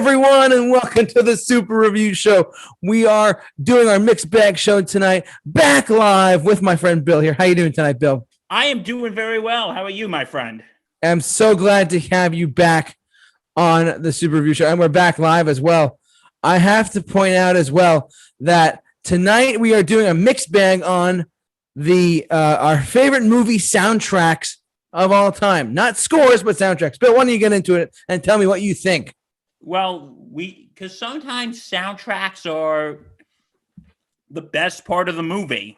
everyone, and welcome to the Super Review Show. We are doing our mixed bag show tonight, back live with my friend Bill here. How you doing tonight, Bill? I am doing very well. How are you, my friend? I'm so glad to have you back on the Super Review Show, and we're back live as well. I have to point out as well that tonight we are doing a mixed bag on the our favorite movie soundtracks of all time. Not scores, but soundtracks. Bill, why don't you get into it and tell me what you think? Well, because sometimes soundtracks are the best part of the movie.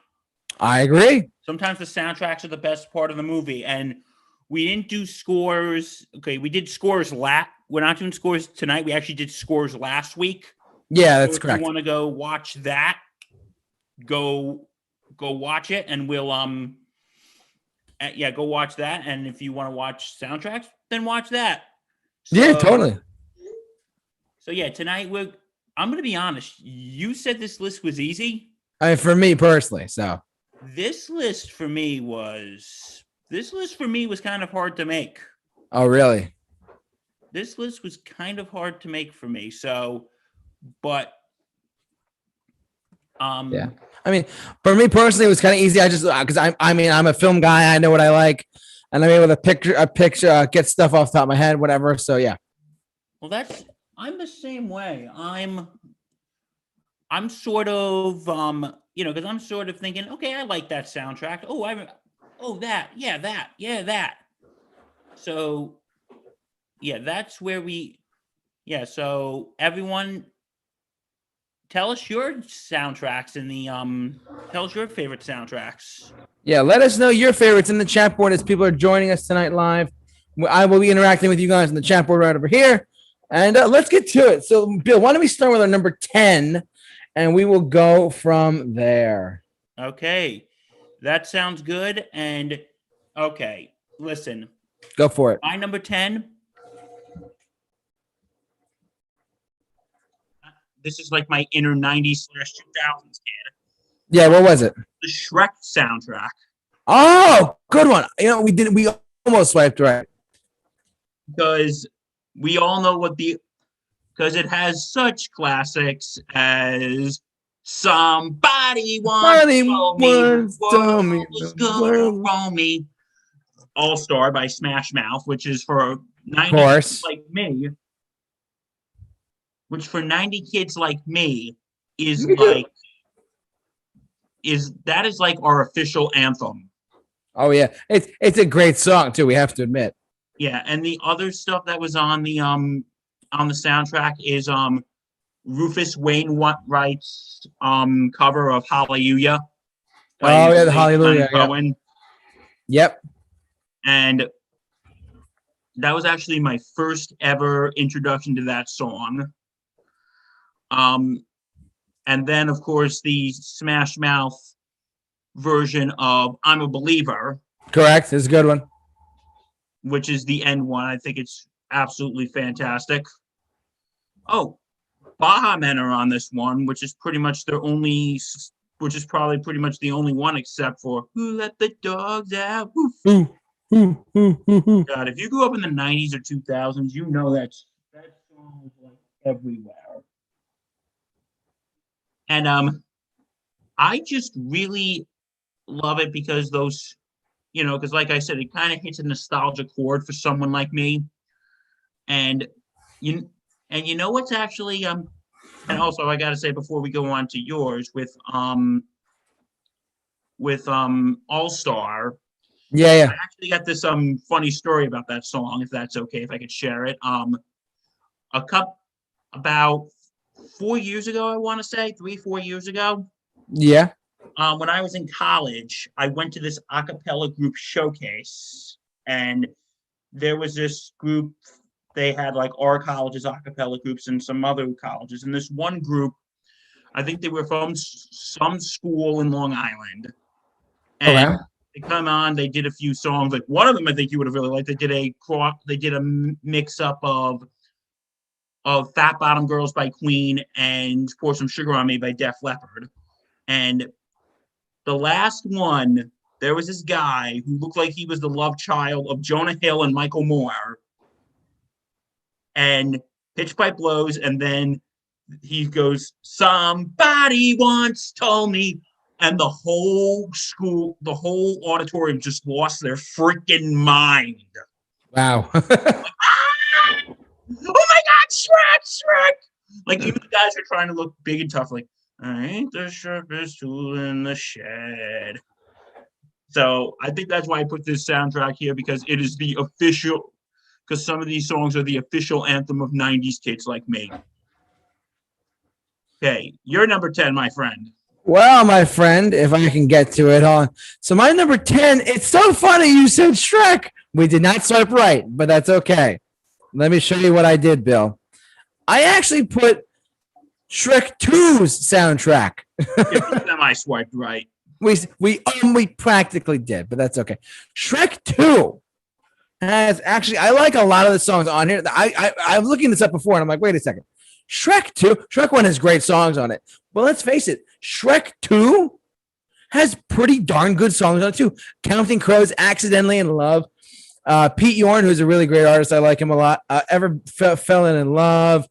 I agree. Sometimes the soundtracks are the best part of the movie, and we didn't do scores. Okay, we did scores we're not doing scores tonight. We actually did scores last week. Yeah, that's so if correct. you want to go watch that, go watch it, and we'll go watch that. And if you want to watch soundtracks, then watch that. Yeah, totally. So yeah, tonight I'm going to be honest. You said this list was easy. For me personally, so this list for me was kind of hard to make. Oh, really? This list was kind of hard to make for me. So, but yeah. I mean, for me personally, it was kind of easy. I just because I'm a film guy. I know what I like, and I'm able to picture, get stuff off the top of my head, whatever. So yeah. Well, I'm the same way. I'm sort of because I'm sort of thinking, okay, I like that soundtrack. That. So yeah, that's where so everyone, tell us your soundtracks tell us your favorite soundtracks. Yeah, let us know your favorites in the chat board as people are joining us tonight live. I will be interacting with you guys in the chat board right over here. And let's get to it. So, Bill, why don't we start with our number 10, and we will go from there. Okay, that sounds good. And okay, listen. Go for it. My number 10. This is like my inner 90s/2000s kid. Yeah, what was it? The Shrek soundtrack. Oh, good one. We almost swiped right. Because we all know because it has such classics as Somebody Once Told Me Was Gonna Me, All Star by Smash Mouth, which is for 90 kids like me. Which for 90 kids like me is like our official anthem. Oh yeah, it's a great song too. We have to admit. Yeah, and the other stuff that was on the soundtrack is Rufus Wainwright's cover of Hallelujah. Oh yeah, the Hallelujah. Yeah. Yep. And that was actually my first ever introduction to that song. And then of course the Smash Mouth version of I'm a Believer. Correct. It's a good one. Which is the end one. I think it's absolutely fantastic. Oh, Baha Men are on this one, which is probably pretty much the only one except for Who Let the Dogs Out? God, if you grew up in the 90s or 2000s, you know that song is like everywhere. And I just really love it because those, because like I said, it kind of hits a nostalgia chord for someone like me. And you know what's actually and also I gotta say before we go on to yours with All Star. Yeah. I actually got this funny story about that song, if that's okay, if I could share it. About 4 years ago, I want to say 3-4 years ago. Yeah. When I was in college, I went to this a cappella group showcase, and there was this group. They had like our college's a cappella groups and some other colleges. And this one group, I think they were from some school in Long Island. And they come on, they did a few songs. Like one of them, I think you would have really liked. They did a mix up of Fat Bottom Girls by Queen and Pour Some Sugar on Me by Def Leppard. And the last one, there was this guy who looked like he was the love child of Jonah Hill and Michael Moore. And Pitch Pipe blows, and then he goes, "Somebody once told me," and the whole school, the whole auditorium just lost their freaking mind. Wow. Ah! Oh my God, Shrek! Like, even the guys are trying to look big and tough, like, I ain't the sharpest tool in the shed. So I think that's why I put this soundtrack here, because it is the official, because some of these songs are the official anthem of 90s kids like me. Okay, you're number 10, my friend. Well, my friend, if I can get to it on. So my number 10, it's so funny you said Shrek. We did not swipe right, but that's okay. Let me show you what I did, Bill. I actually put Shrek 2's soundtrack. I swiped right. We practically did, but that's okay. Shrek 2 has actually, I like a lot of the songs on here. I'm looking this up before and I'm like, wait a second. Shrek 1 has great songs on it. But let's face it, Shrek 2 has pretty darn good songs on it too. Counting Crows, Accidentally in Love. Pete Yorn, who's a really great artist. I like him a lot. Ever Fell in Love.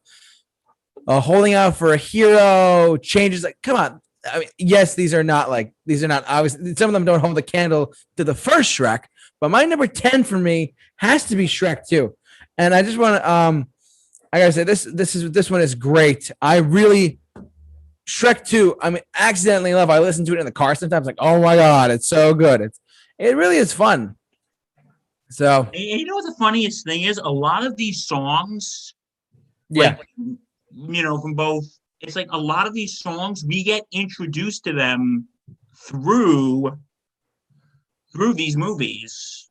Holding Out for a Hero. Changes. Like, come on. I mean, yes, these are not obviously, some of them don't hold a candle to the first Shrek, but my number 10 for me has to be Shrek 2. And I just want to I gotta say this one is great. I really Shrek 2, I mean, Accidentally in Love. I listen to it in the car sometimes, like, oh my God, it's so good. It really is fun. So you know what the funniest thing is? A lot of these songs, yeah, like, you know, from both, it's like a lot of these songs we get introduced to them through these movies.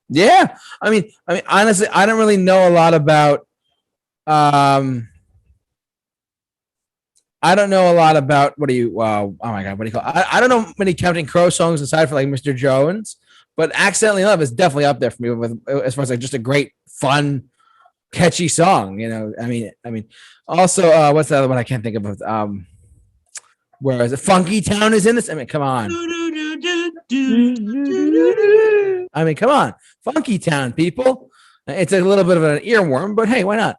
Yeah. I mean, honestly, I don't really know a lot about I don't know a lot about what do you oh my God, what do you call it? I don't know many Counting Crow songs aside from like Mr. Jones, but Accidentally in Love is definitely up there for me with as far as like just a great, fun, catchy song. You know, I mean, also what's the other one I can't think of? Where is it? Funky Town is in this. I mean, come on. I mean, come on, Funky Town, people. It's a little bit of an earworm, but hey, why not?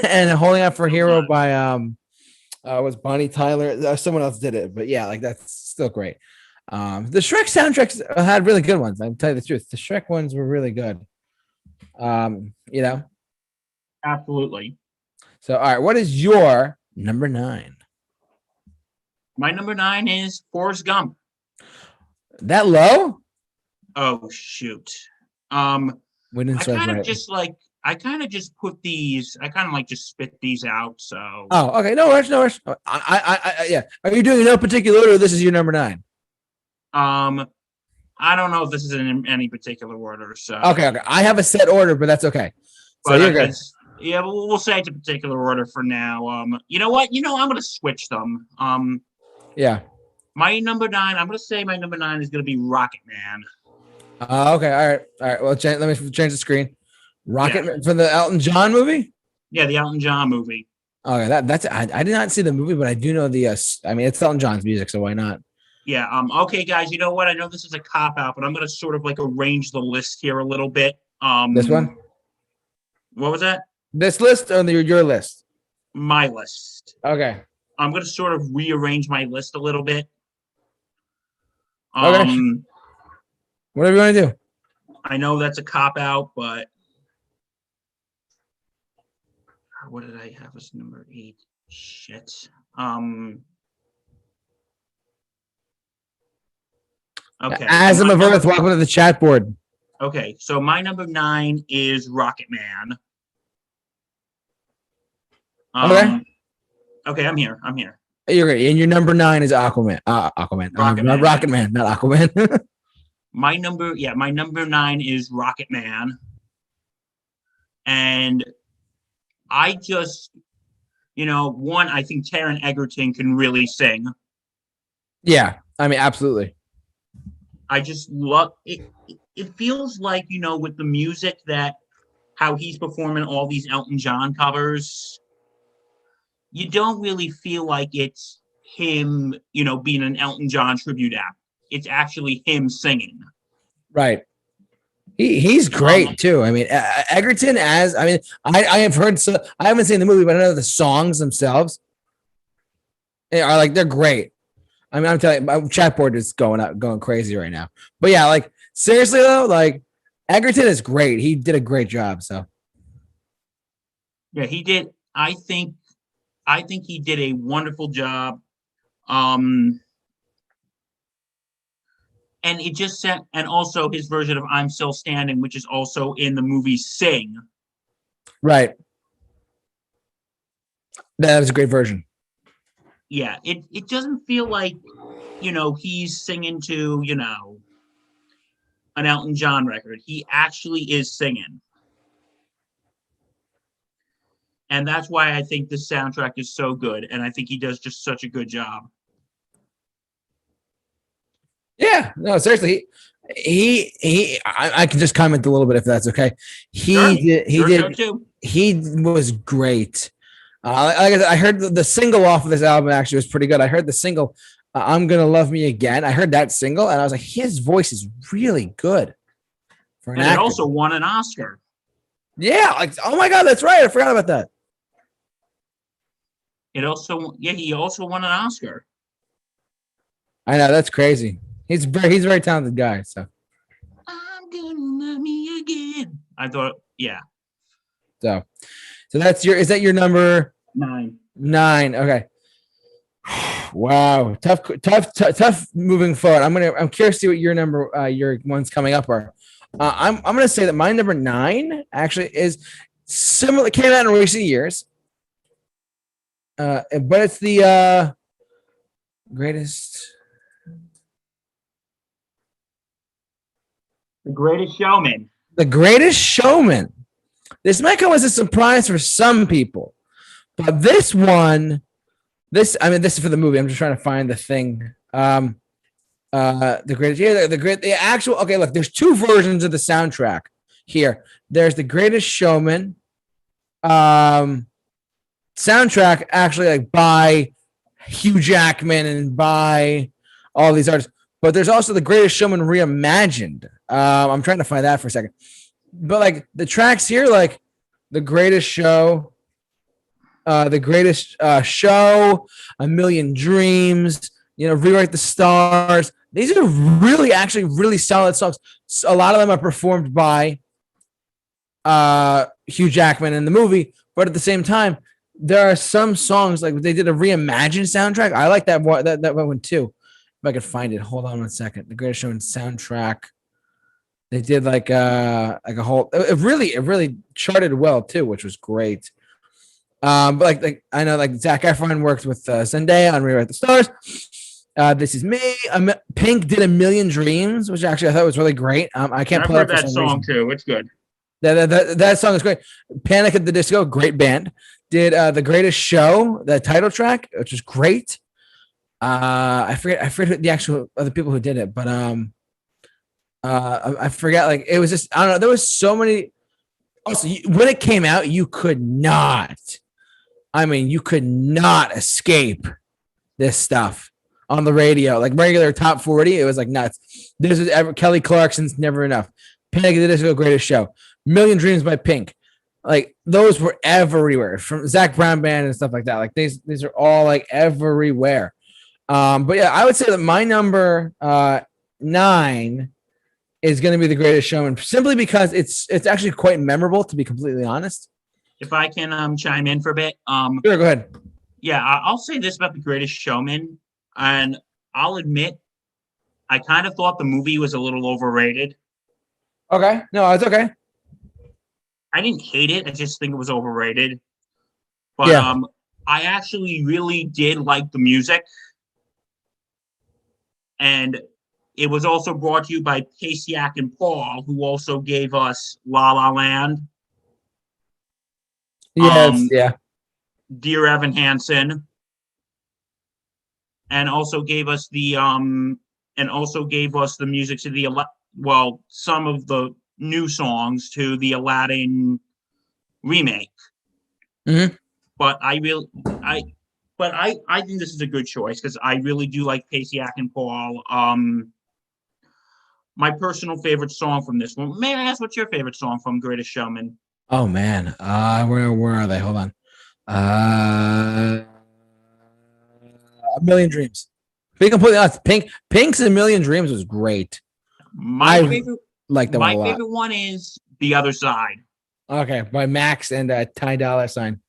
And Holding Out for a Hero by was Bonnie Tyler. Someone else did it, but yeah, like that's still great. The Shrek soundtracks had really good ones. I'll tell you the truth. The Shrek ones were really good. You know, absolutely. So, all right, what is your number 9? My number 9 is Forrest Gump. That low? Oh shoot. We didn't I kind of just like put these. I kind of like just spit these out. So. Oh, okay. No rush. I yeah. Are you doing no particular order? Or this is your number 9. I don't know if this is in any particular order. So. Okay. I have a set order, but that's okay. So but you're good. Yeah, we'll say it's a particular order for now. You know what? I'm gonna switch them. Yeah. My number 9. I'm gonna say my number 9 is gonna be Rocket Man. Okay. All right. Well, let me change the screen. Rocket Man for the Elton John movie. Yeah, the Elton John movie. Okay, that's I did not see the movie, but I do know the. I mean, it's Elton John's music, so why not? Yeah. Okay, guys. You know what? I know this is a cop out, but I'm gonna sort of like arrange the list here a little bit. This one. What was that? This list or your list? My list. Okay. I'm gonna sort of rearrange my list a little bit. Okay. Whatever you want to do. I know that's a cop out, but what did I have as number 8? Shit. Okay. As I'm of Earth, welcome to the chat board. Okay, so my number 9 is Rocket Man. Okay, I'm here. You're great. And your number 9 is Aquaman. Rocket Man, not Aquaman. My number 9 is Rocket Man. And I just, one, I think Taron Egerton can really sing. Yeah, I mean, absolutely. I just love it. It feels like, with the music that how he's performing all these Elton John covers, you don't really feel like it's him, being an Elton John tribute act. It's actually him singing. Right. He's great too. I mean, Egerton as I mean, I have heard. So, I haven't seen the movie, but I know the songs themselves are like they're great. I mean, I'm telling you, my chat board is going crazy right now. But yeah, like seriously though, like Egerton is great. He did a great job. So yeah, he did. I think he did a wonderful job. And it just said, and also his version of "I'm Still Standing," which is also in the movie Sing. right, that was a great version. Yeah, it doesn't feel like, he's singing to, an Elton John record. He actually is singing. And that's why I think this soundtrack is so good. And I think he does just such a good job. Yeah, no, seriously, I can just comment a little bit if that's okay. He was great. I heard the single off of this album actually was pretty good. I heard the single, "I'm Gonna Love Me Again." I heard that single, and I was like, his voice is really good for an actor. It also won an Oscar. Yeah, like oh my god, that's right. I forgot about that. He also won an Oscar. I know, that's crazy. He's a very talented guy. So I'm gonna love me again. I thought, yeah. So that's is that your number 9? 9. Okay. Wow. Tough moving forward. I'm curious to see what your ones coming up are. I'm gonna say that my number 9 actually is similar. It came out in recent years. But it's the greatest. The Greatest Showman. The Greatest Showman. This might come as a surprise for some people, but this is for the movie. I'm just trying to find the thing. The actual. Okay, look. There's 2 versions of the soundtrack here. There's the Greatest Showman soundtrack, actually, like by Hugh Jackman and by all these artists. But there's also the Greatest Showman reimagined. I'm trying to find that for a second. But like the tracks here, like The Greatest Show, The Greatest Show, A Million Dreams, Rewrite the Stars. These are really solid songs. A lot of them are performed by Hugh Jackman in the movie, but at the same time, there are some songs like they did a reimagined soundtrack. I like that one too. If I could find it, hold on one second. The Greatest Showman soundtrack. They did like a whole. It really charted well too, which was great. But like I know like Zac Efron worked with Zendaya on Rewrite the Stars. This Is Me. Pink did A Million Dreams, which actually I thought was really great. I can't play that song too. It's good. That song is great. Panic at the Disco, great band. Did The Greatest Show, the title track, which was great. I forget the actual other people who did it, but I forget. Like it was just I don't know. There was so many. Also, when it came out, you could not escape this stuff on the radio, like regular top 40. It was like nuts. This is Kelly Clarkson's Never Enough. Panic at the Disco, Greatest Show. Million Dreams by Pink. Like those were everywhere from Zach Brown Band and stuff like that. Like these are all like everywhere. But yeah, I would say that my number 9 is going to be The Greatest Showman, simply because it's actually quite memorable, to be completely honest. If I can chime in for a bit. Sure, go ahead. Yeah, I'll say this about The Greatest Showman, and I'll admit I kind of thought the movie was a little overrated. Okay. No, it's okay. I didn't hate it. I just think it was overrated. But yeah. I actually really did like the music. And it was also brought to you by Pasiak and Paul, who also gave us La La Land. Yes, yeah. Dear Evan Hansen. And also gave us the music to the some of the new songs to the Aladdin remake. Mm-hmm. But I think this is a good choice because I really do like Pasiak and Paul. my personal favorite song from this one. May I ask what's your favorite song from Greatest Showman? Oh man, where are they? Hold on. A Million Dreams. To be completely honest, Pink's A Million Dreams was great. My favorite, like that one a lot. My favorite one is The Other Side. Okay, by Max and Ty Dolla $ign.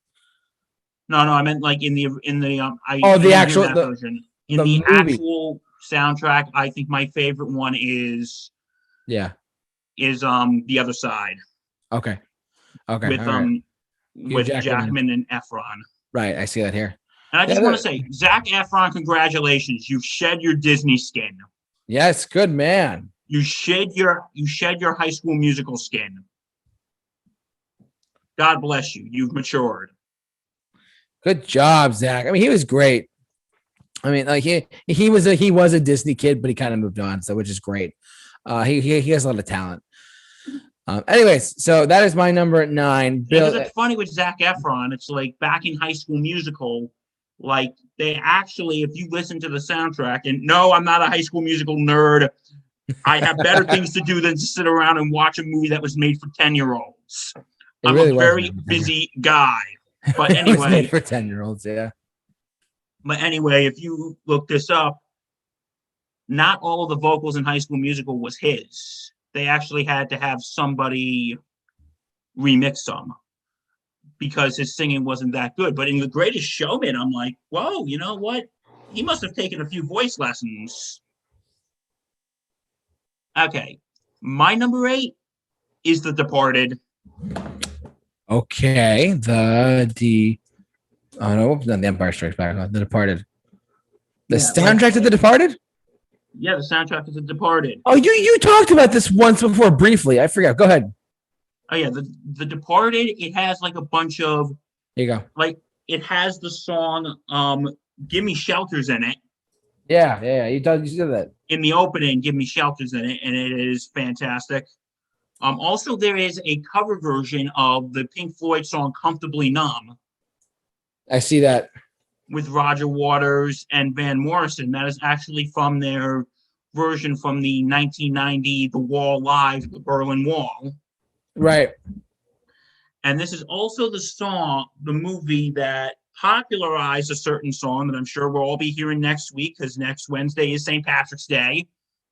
No, I meant like in the the actual version. In the actual soundtrack, I think my favorite one is The Other Side. Okay. With Jackman and Efron. Right, I see that here. And I just want to say, Zac Efron, congratulations! You've shed your Disney skin. Yes, good man. You shed your High School Musical skin. God bless you. You've matured. Good job, Zach. I mean, he was great. I mean, like he was a Disney kid, but he kind of moved on, so which is great. He has a lot of talent. Anyways, so that is my number 9. Because it's funny with Zac Efron, it's like back in High School Musical, like they actually, if you listen to the soundtrack, and no, I'm not a High School Musical nerd. I have better things to do than to sit around and watch a movie that was made for 10-year-olds. I'm really a very busy guy. But anyway, it was made for 10-year-olds, yeah. But anyway, if you look this up, not all of the vocals in High School Musical was his. They actually had to have somebody remix them because his singing wasn't that good. But in The Greatest Showman, I'm like, whoa, you know what? He must have taken a few voice lessons. Okay. My number 8 is The Departed. Okay. The Empire Strikes Back. The Departed. The soundtrack to The Departed? Yeah, the soundtrack to The Departed. Oh, you talked about this once before briefly. I forgot. Go ahead. Oh yeah, the Departed. It has like a bunch of. There you go. Like it has the song "Give Me Shelters" in it. Yeah. You said that in the opening. "Give Me Shelters" in it, and it is fantastic. Also, there is a cover version of the Pink Floyd song "Comfortably Numb." I see that. With Roger Waters and Van Morrison. That is actually from their version from the 1990 The Wall Live, the Berlin Wall. Right. And this is also the movie that popularized a certain song that I'm sure we'll all be hearing next week because next Wednesday is St. Patrick's Day.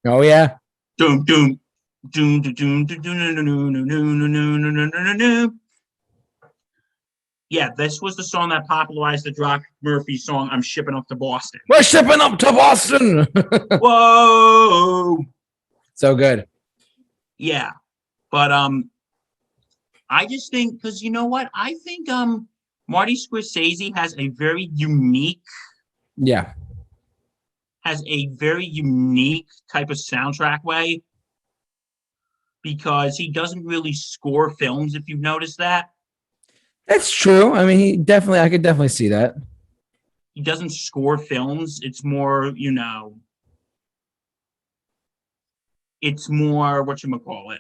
Oh, yeah. Doom, doom, doom, doom, doom, doom, doom, doom, doom, doom, doom. Yeah, this was the song that popularized the Doc Murphy song, "I'm Shipping Up to Boston." We're shipping up to Boston. Whoa. So good. Yeah. But I just think, because you know what? I think Marty Scorsese has a very unique type of soundtrack way because he doesn't really score films, if you've noticed that. That's true. I mean, I could definitely see that. He doesn't score films. It's more, it's more whatchamacallit.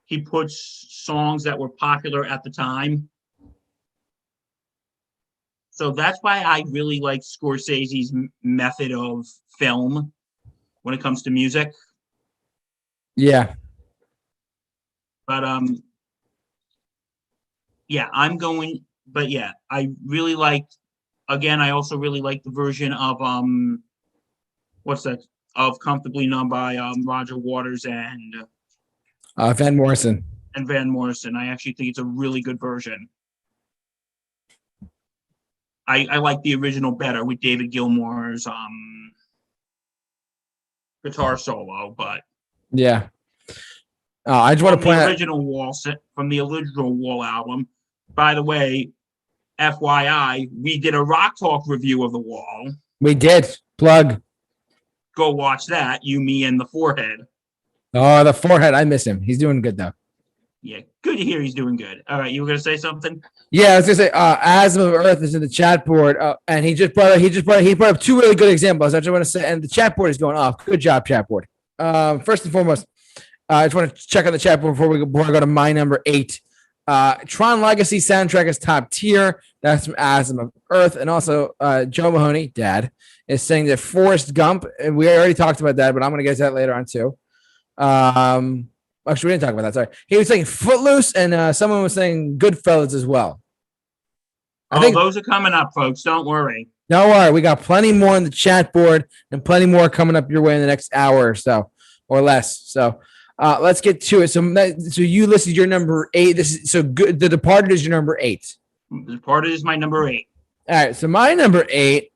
He puts songs that were popular at the time. So that's why I really like Scorsese's method of film when it comes to music. Yeah. But I really liked. Again, I also really like the version of of "Comfortably Numb" by Roger Waters and Van Morrison. And Van Morrison. I actually think it's a really good version. I like the original better with David Gilmour's guitar solo, but yeah. I just want to point out from the original Wall album. By the way, FYI, we did a Rock Talk review of The Wall. We did. Plug. Go watch that. You, me, and the Forehead. Oh, the Forehead. I miss him. He's doing good though. Yeah, good to hear he's doing good. All right, you were gonna say something? Yeah, I was gonna say Asm of Earth is in the chat board, and he brought up 2 really good examples. I just want to say, and the chat board is going off. Good job, chat board. First and foremost, I just want to check on the chat board before I go to my number 8. Tron Legacy soundtrack is top tier. That's from Asm of Earth, and also Joe Mahoney, Dad, is saying that Forrest Gump, and we already talked about that, but I'm going to get to that later on too. Actually, we didn't talk about that. Sorry. He was saying Footloose, and someone was saying Goodfellas as well. I think those are coming up, folks. Don't worry. Don't worry. We got plenty more on the chat board and plenty more coming up your way in the next hour or so, or less. So let's get to it. So you listed your number 8. This is so good. The Departed is your number 8. The Departed is my number 8. All right. So my number 8.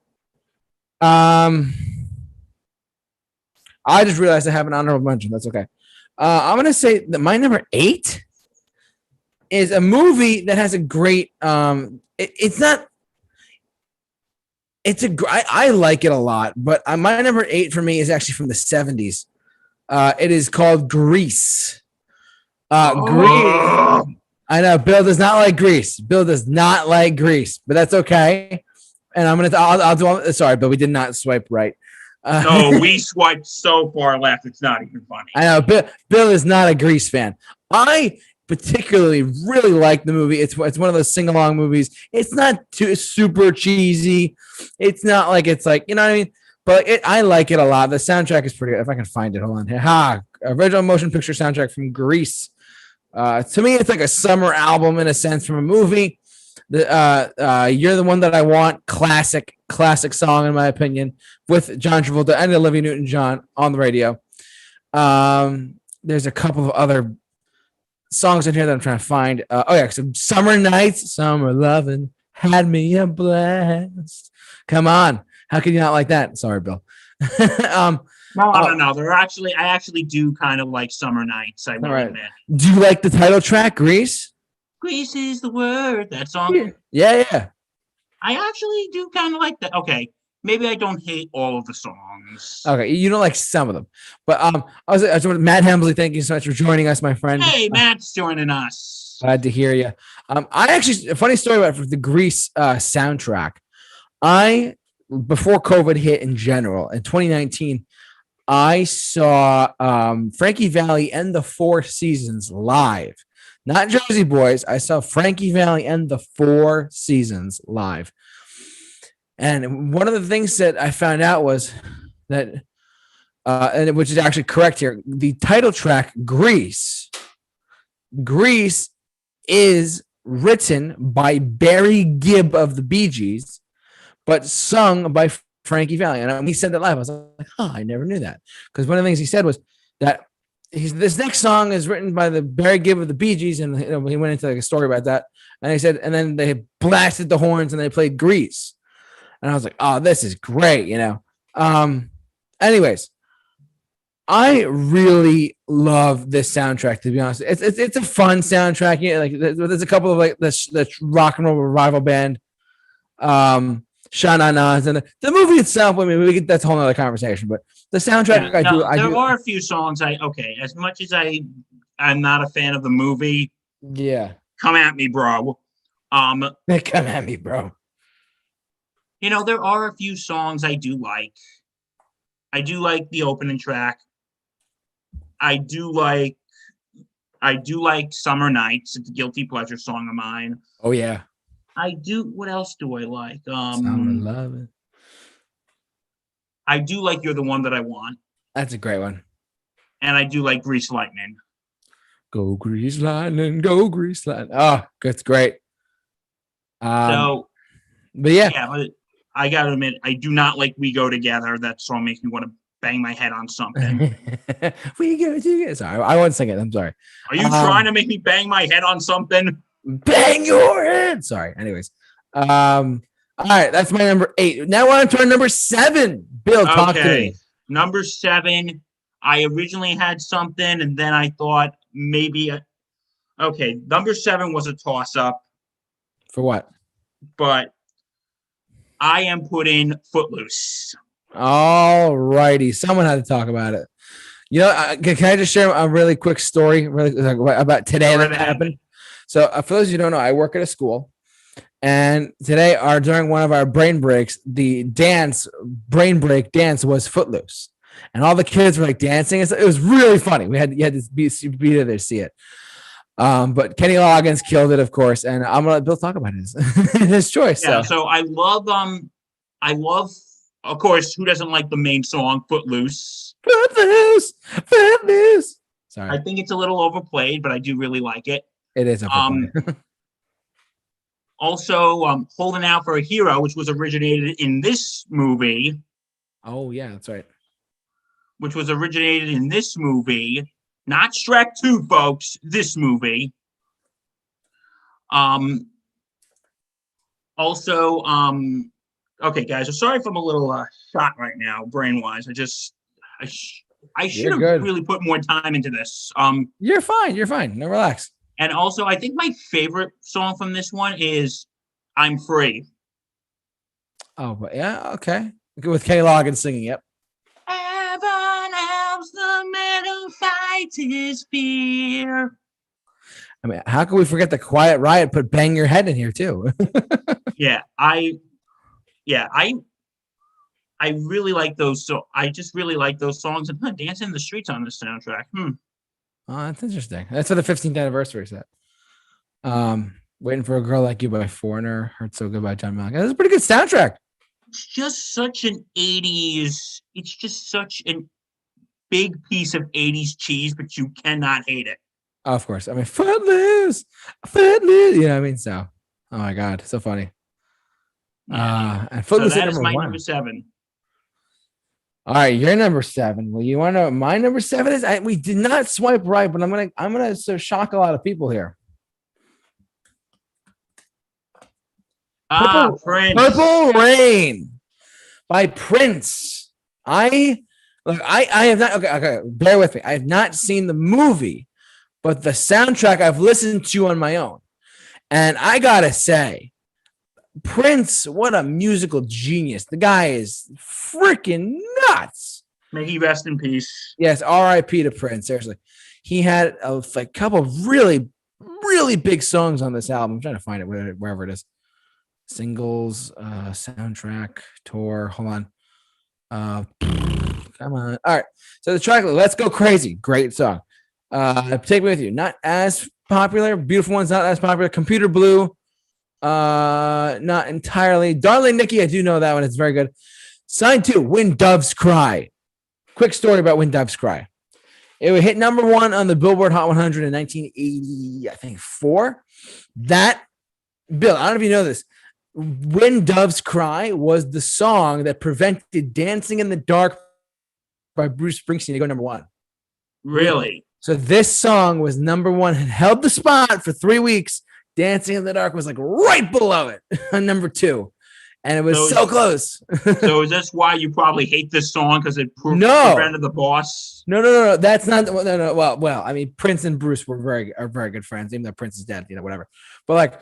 I just realized I have an honorable mention. That's okay. I'm going to say that my number 8 is a movie that has a great, it's not, it's a, I like it a lot, but my number 8 for me is actually from the 70s. It is called Grease. Grease. I know Bill does not like Grease. Bill does not like Grease, but that's okay. And I'll do, sorry, but we did not swipe right. No, we swiped so far left. It's not even funny. I know Bill is not a Grease fan. I particularly really like the movie. It's one of those sing along movies. It's not too super cheesy. It's not like it's like, you know what I mean? But I like it a lot. The soundtrack is pretty good. If I can find it, hold on here. Original motion picture soundtrack from Grease. To me, it's like a summer album in a sense from a movie. You're the One That I Want, classic song in my opinion, with John Travolta and Olivia Newton-John on the radio. There's a couple of other songs in here that I'm trying to find. So Summer Nights, Summer Lovin' had me a blast. Come on, how can you not like that? Sorry, Bill. No. I actually do kind of like Summer Nights. I will admit. Do you like the title track, Grease? Grease is the word. That song. Yeah. I actually do kind of like that. Okay, maybe I don't hate all of the songs. Okay, you don't like some of them, but I was Matt Hemsley. Thank you so much for joining us, my friend. Hey, Matt's joining us. Glad to hear you. I actually, a funny story about the Grease soundtrack. Before COVID hit in general in 2019, I saw Frankie Valli and the Four Seasons live. Not Jersey Boys. I saw Frankie Valli and the Four Seasons live. And one of the things that I found out was that, and which is actually correct here, the title track, Grease is written by Barry Gibb of the Bee Gees, but sung by Frankie Valli. And when he said that live, I was like, I never knew that. Because one of the things he said was that this next song is written by the Barry Gibb of the Bee Gees, and he went into like a story about that. And he said, and then they blasted the horns and they played Grease. And I was like, oh, this is great, Anyways, I really love this soundtrack, to be honest. It's a fun soundtrack. Like there's a couple of like the rock and roll revival band, Sha-Na-Nas, and the movie itself. I mean, that's a whole other conversation. But the soundtrack, there are a few songs. As much as I'm not a fan of the movie. Yeah, come at me, bro. Come at me, bro. There are a few songs I do like. I do like the opening track. I do like Summer Nights. It's a guilty pleasure song of mine. Oh yeah. I do. What else do I like? Sound of Love. I do like You're the One That I Want. That's a great one. And I do like Grease Lightning. Go Grease Lightning, go Grease Lightning. Oh, that's great. But but I gotta admit, I do not like We Go Together. That song makes me want to bang my head on something. We go together. Sorry, I won't sing it. I'm sorry. Are you trying to make me bang my head on something? Bang your head. Sorry. Anyways. All right, that's my number 8. Now we're on to our number 7. Bill, talk to me. Number 7. I originally had something, and then I thought maybe. Number 7 was a toss-up. For what? But I am putting Footloose. All righty. Someone had to talk about it. Can I just share a really quick story about today that happened? So for those of you who don't know, I work at a school. And today, during one of our brain breaks, the brain break dance was Footloose. And all the kids were like dancing. It was really funny. You had to be there to see it. But Kenny Loggins killed it, of course. And I'm going to let Bill talk about his choice. Yeah, so I love Of course, who doesn't like the main song, Footloose? Footloose, Footloose. Sorry, I think it's a little overplayed, but I do really like it. it is overplayed. Also, Holding Out for a Hero, which was originated in this movie. Oh, yeah, that's right. Which was originated in this movie. Not Shrek 2, folks. This movie. Also, okay, guys, I'm sorry if I'm a little shot right now, brain-wise. I should have really put more time into this. You're fine. You're fine. No, relax. And also, I think my favorite song from this one is "I'm Free." Oh, but yeah, okay. With K. Loggins singing, yep. Heaven helps the man who fights his fear. I mean, how can we forget the Quiet Riot put "Bang Your Head" in here too? I really like those. So I just really like those songs and Dancing in the Streets on this soundtrack. Oh, that's interesting. That's for the 15th anniversary set. Waiting for a Girl Like You by Foreigner. Heard So Good by John Malkovich. That's a pretty good soundtrack. It's just such an 80s. It's just such a big piece of 80s cheese, but you cannot hate it. Oh, of course. I mean, Footloose. You know what I mean? So, oh my God, so funny. And Footloose so that is my one. number 7. All right, you're number 7. Well, you want to know what my number 7 is? We did not swipe right, but I'm gonna sort of shock a lot of people here. Prince. Purple Rain by Prince. I have not. Okay, bear with me. I have not seen the movie, but the soundtrack I've listened to on my own, and I gotta say, Prince, what a musical genius. The guy is freaking nuts. May he rest in peace. Yes, R.I.P. to Prince. Seriously. He had a couple of really, really big songs on this album. I'm trying to find it wherever it is. Singles, soundtrack, tour. Hold on. Come on. All right. So the track, Let's Go Crazy. Great song. Take Me With You. Not as popular. Beautiful One's not as popular. Computer Blue. Not entirely. Darling Nikki, I do know that one. It's very good. Sign 2, When Doves Cry. Quick story about When Doves Cry. It would hit number 1 on the Billboard Hot 100 in 1980, I think 4. That, Bill, I don't know if you know this. When Doves Cry was the song that prevented Dancing in the Dark by Bruce Springsteen to go number 1. Really? So this song was number 1 and held the spot for 3 weeks. Dancing in the Dark was like right below it on number 2. And it was so close. So is this why you probably hate this song? Because it prevented the boss? No. That's not. No. Well. I mean, Prince and Bruce are very good friends, even though Prince is dead. Whatever. But like,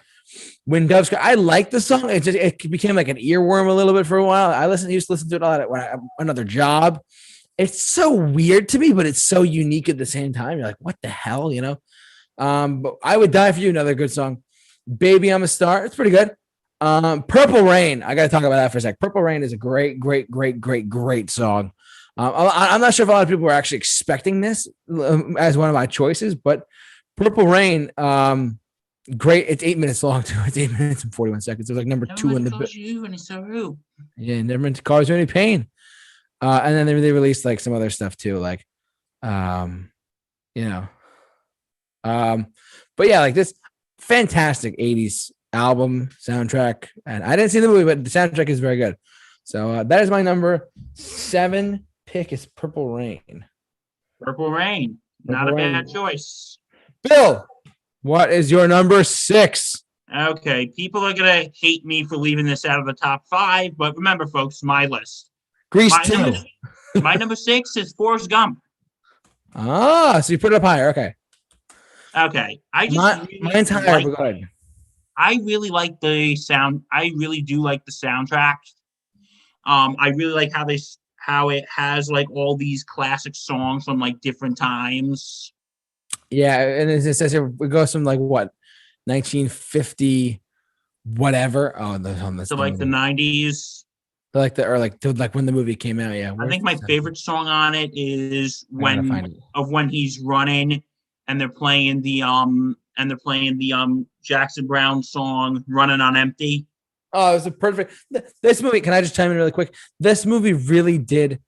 When Doves Cry, I like the song. It became like an earworm a little bit for a while. I used to listen to it a lot when I had another job. It's so weird to me, but it's so unique at the same time. You're like, what the hell, But I Would Die For You, another good song. Baby, I'm a Star. It's pretty good. Purple Rain. I got to talk about that for a sec. Purple Rain is a great song. I'm not sure if a lot of people were actually expecting this as one of my choices, but Purple Rain, great. It's 8 minutes long too. It's 8 minutes and 41 seconds. It's like number 2 in the. Yeah, never meant to cause you any pain. And then they released like some other stuff too, like, but yeah, like this fantastic 80s album soundtrack. And I didn't see the movie, but the soundtrack is very good. So that is my number 7 pick is Purple Rain. Purple Rain. Not a bad choice. Bill, what is your number 6? Okay, people are going to hate me for leaving this out of the top 5, but remember, folks, my list. Grease 2. My number 6 is Forrest Gump. Ah, so you put it up higher. Okay. Okay. Mine's higher, but go ahead. I really like the sound. I really do like the soundtrack. I really like how it has like all these classic songs from like different times. Yeah, and it says here it goes from like what 1950 whatever. Oh, on this. So like the 90s. Like when the movie came out. Yeah, I think my favorite song on it is when he's running and they're playing the Jackson Browne song "Running on Empty." Oh, it was a perfect. This movie. Can I just chime in really quick? This movie really did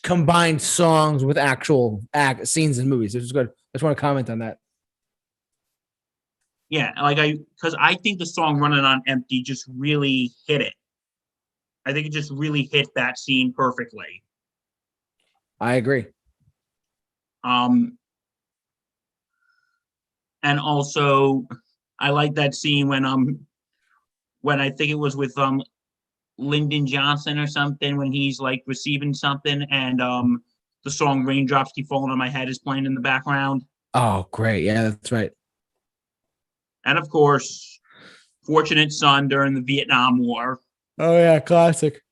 combine songs with actual scenes in movies. It was good. I just want to comment on that. Yeah, because I think the song "Running on Empty" just really hit it. I think it just really hit that scene perfectly. I agree. And also I like that scene when I think it was with Lyndon Johnson or something, when he's like receiving something, and the song "Raindrops Keep Falling on My Head" is playing in the background. Oh, great. Yeah, that's right. And of course, "Fortunate Son" during the Vietnam War. Oh yeah, classic.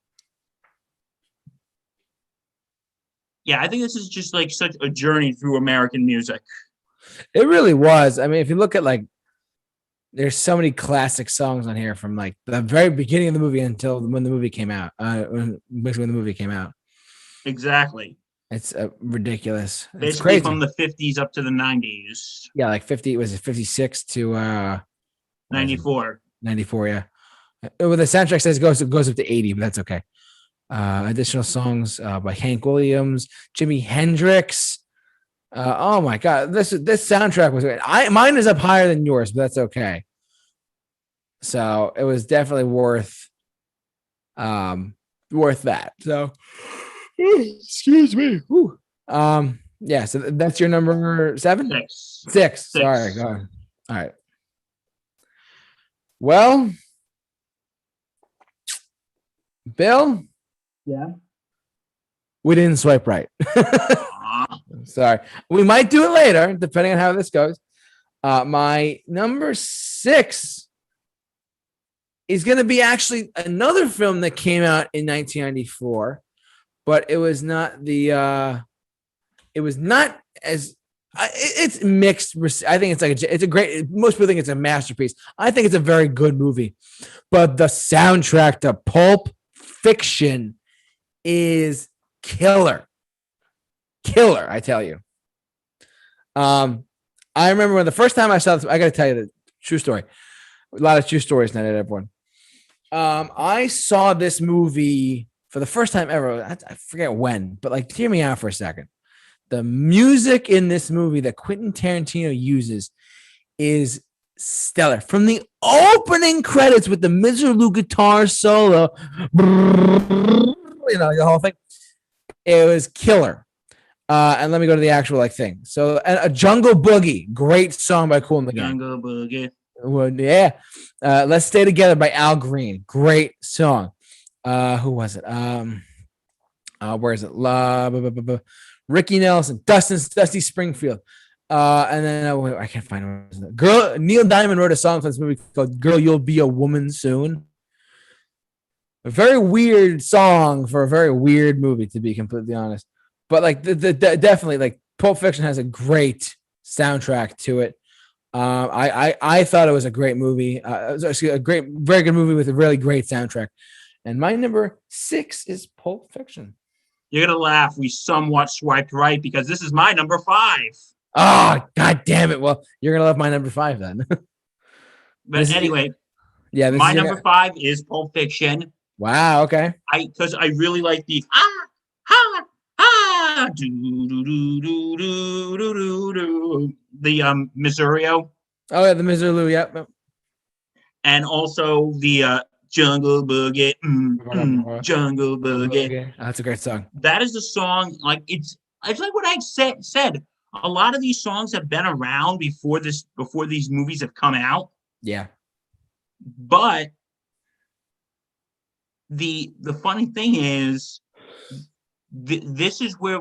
Yeah, I think this is just like such a journey through American music. It really was. I mean, if you look at like, there's so many classic songs on here from like the very beginning of the movie until when the movie came out. Basically, when the movie came out. Exactly. It's ridiculous. It's Basically crazy. from the 50s up to the 90s. Yeah, like 50. Was it 56 to 94. 94? Yeah. Well, the soundtrack says it goes up to 80, but that's okay. Additional songs by Hank Williams, Jimi Hendrix. Oh my God, this soundtrack was great. Mine is up higher than yours, but that's okay. So it was definitely worth that. So excuse me. Whew. Yeah, so that's your number 7? Six. Sorry, go on. All right. Well, Bill. Yeah. We didn't swipe right. Sorry. We might do it later, depending on how this goes. My number 6 is going to be actually another film that came out in 1994, but it was not it's mixed. I think it's a great, most people think it's a masterpiece. I think it's a very good movie, but the soundtrack to Pulp Fiction is killer, I tell you. I remember when the first time I saw this, I got to tell you the true story. A lot of true stories tonight, everyone. I saw this movie for the first time ever. I forget when, but like, hear me out for a second. The music in this movie that Quentin Tarantino uses is stellar. From the opening credits with the miserable guitar solo, the whole thing, it was killer. And let me go to the actual like thing. So, a Jungle Boogie, great song by Kool and the Gang. Jungle Boogie. Well, yeah. Let's Stay Together by Al Green, great song. Who was it? Where is it? Ricky Nelson, Dusty Springfield. And then I can't find it. Neil Diamond wrote a song for this movie called "Girl, You'll Be a Woman Soon." A very weird song for a very weird movie, to be completely honest. But like, definitely, like, Pulp Fiction has a great soundtrack to it. I thought it was a great movie. It was actually a very good movie with a really great soundtrack. And my number 6 is Pulp Fiction. You're gonna laugh. We somewhat swiped right because this is my number 5. Oh, God damn it! Well, you're gonna love my number 5 then. But anyway, yeah, my number 5 is Pulp Fiction. Wow. Okay. Because I really like the the Missourio. Oh yeah, the Missouri. Yep. And also the Jungle Boogie. Jungle Boogie. Oh, that's a great song. That is the song. Like, it's like what I said. A lot of these songs have been around before these movies have come out. Yeah. But the funny thing is, this is where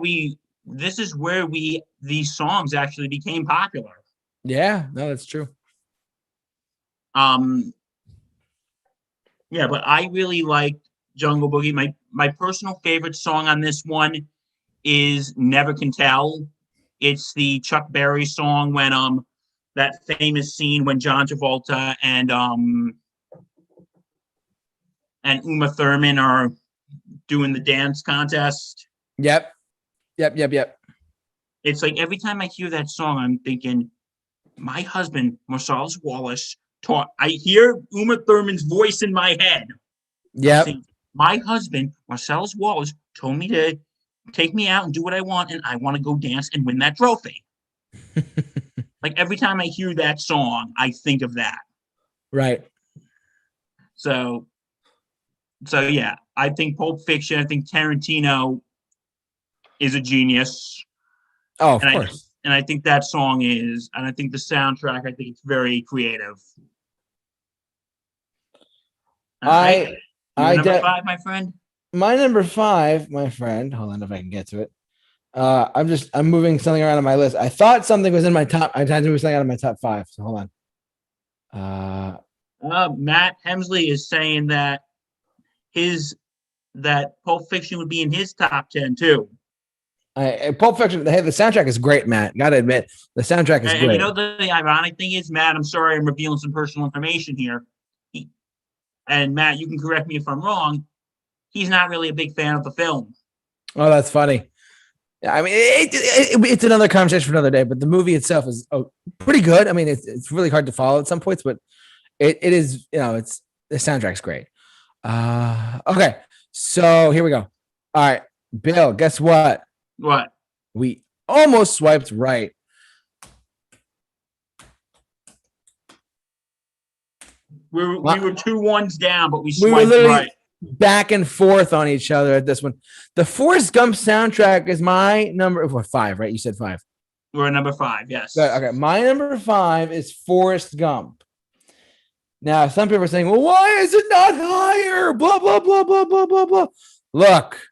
these songs actually became popular. Yeah, no, that's true. Yeah, but I really liked Jungle Boogie. My personal favorite song on this one is "Never Can Tell." It's the Chuck Berry song when that famous scene when John Travolta and Uma Thurman are doing the dance contest. Yep. It's like every time I hear that song, I'm thinking, my husband, Marsalis Wallace, I hear Uma Thurman's voice in my head. Yep. Saying, my husband, Marcellus Wallace, told me to take me out and do what I want, and I want to go dance and win that trophy. Like every time I hear that song, I think of that. Right. So yeah, I think Pulp Fiction. I think Tarantino is a genius. Oh, of course. And I think that song is, and I think the soundtrack. I think it's very creative. Number 5, my friend. My number 5, my friend. Hold on, if I can get to it. I'm moving something around on my list. I thought something was in my top. I tried to move something out of my top 5. So hold on. Matt Hemsley is saying that Pulp Fiction would be in his top 10 too. Pulp Fiction. Hey, the soundtrack is great, Matt. Gotta admit, the soundtrack is great. And you know the ironic thing is, Matt. I'm sorry, I'm revealing some personal information here. And Matt, you can correct me if I'm wrong. He's not really a big fan of the film. Oh, that's funny. I mean, it's another conversation for another day. But the movie itself is pretty good. I mean, it's really hard to follow at some points, but it is. The soundtrack's great. Okay, so here we go. All right, Bill. Guess what? What? We almost swiped right. We were 2-1 down, but we swiped right. Back and forth on each other at this one. The Forrest Gump soundtrack is my number 5, right? You said 5. We're at number 5, yes. Okay, my number 5 is Forrest Gump. Now, some people are saying, well, why is it not higher? Blah, blah, blah, blah, blah, blah, blah. Look,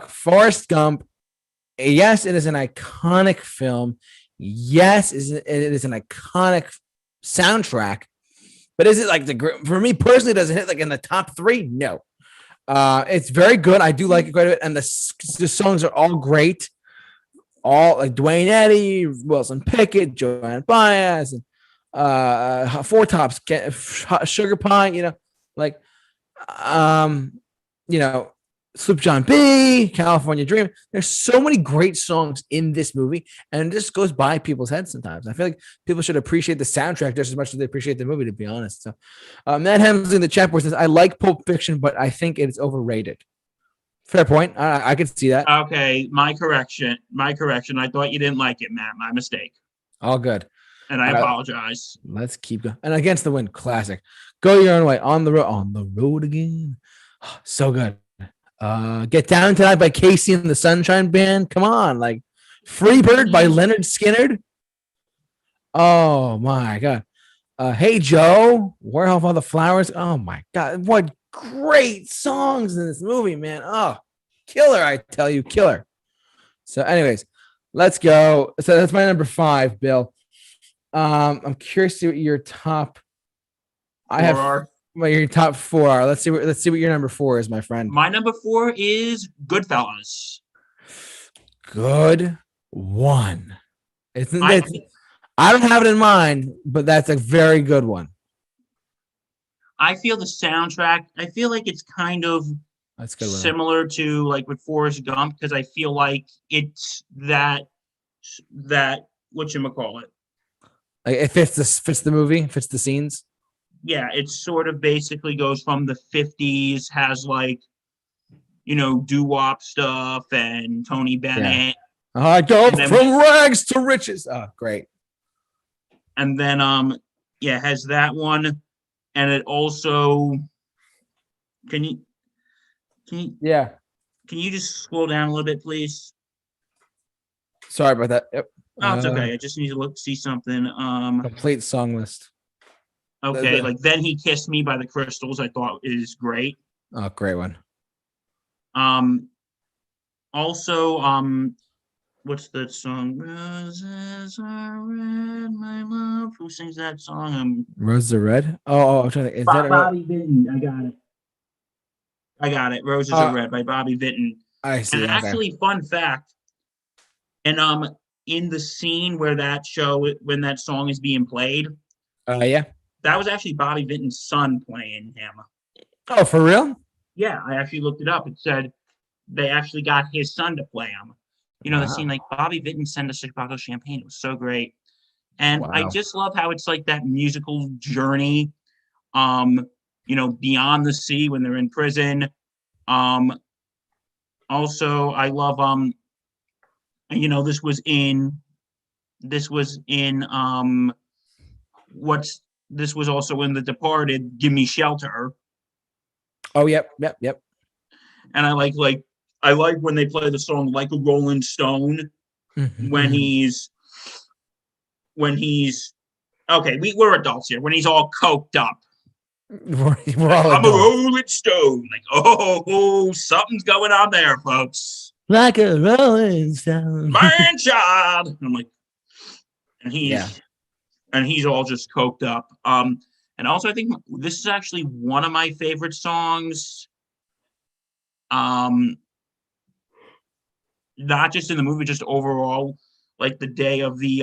Forrest Gump, yes, it is an iconic film. Yes, it is an iconic soundtrack. But is it like for me personally, does it hit like in the top 3? No. It's very good. I do like it quite a bit. And the songs are all great. All like Dwayne Eddy, Wilson Pickett, Joanne Baez, and Four Tops, Sugar Pie, Sloop John B, California Dream. There's so many great songs in this movie, and it just goes by people's heads sometimes. I feel like people should appreciate the soundtrack just as much as they appreciate the movie, to be honest. So, Matt Hemsley in the chat board says, I like Pulp Fiction, but I think it's overrated. Fair point. I could see that. Okay, my correction. I thought you didn't like it, Matt. My mistake. All good. And I apologize. Let's keep going. And Against the Wind, classic. Go Your Own Way, On the Road Again. So good. Get Down Tonight by Casey and the Sunshine Band. Come on, like Free Bird by Leonard Skinner. Oh my God. Hey Joe, Where Have All the Flowers? Oh my God, what great songs in this movie, man. Oh, killer, I tell you, killer. So anyways, let's go. So that's my number 5, Bill. I'm curious to see what your top your top 4 are. Let's see what your number 4 is, my friend. My number 4 is Goodfellas. Good one. I don't have it in mind, but that's a very good one. I feel the soundtrack, I feel like it's kind of similar to like with Forrest Gump, because I feel like it's that whatchamacallit. Like it fits the movie, fits the scenes. Yeah, it sort of basically goes from the 50s, has like, doo-wop stuff and Tony Bennett. Yeah. I go from rags to riches. Oh, great. And then, has that one. And it also, can you just scroll down a little bit, please? Sorry about that. Yep. Oh, it's okay. I just need to see something. Complete song list. Okay, like Then He Kissed Me by the Crystals, I thought is great. Oh, great one. Also, what's that song? Roses are red, my love. Who sings that song? Roses are red. Oh, I'm trying to think. Is that Bobby Vinton? I got it. Roses are red by Bobby Vinton. I see. And actually, fun fact. And in the scene where when that song is being played. Yeah. That was actually Bobby Vinton's son playing him. Oh, for real? Yeah, I actually looked it up. It said they actually got his son to play him. The scene like Bobby Vinton sent us Chicago champagne. It was so great. And I Wow. just love how it's like that musical journey, beyond the sea when they're in prison. Um, Also, I love this was in what's this was also in The Departed, Give Me Shelter. Oh, yep. And I like when they play the song Like a Rolling Stone when he's okay, we're adults here, when he's all coked up. We're all I'm a adults. rolling stone. Like, oh, something's going on there, folks. Like a rolling stone. Man child. I'm like, and Yeah. he's all just coked up. And also I think this is actually one of my favorite songs. Not just in the movie, just overall, like the day of the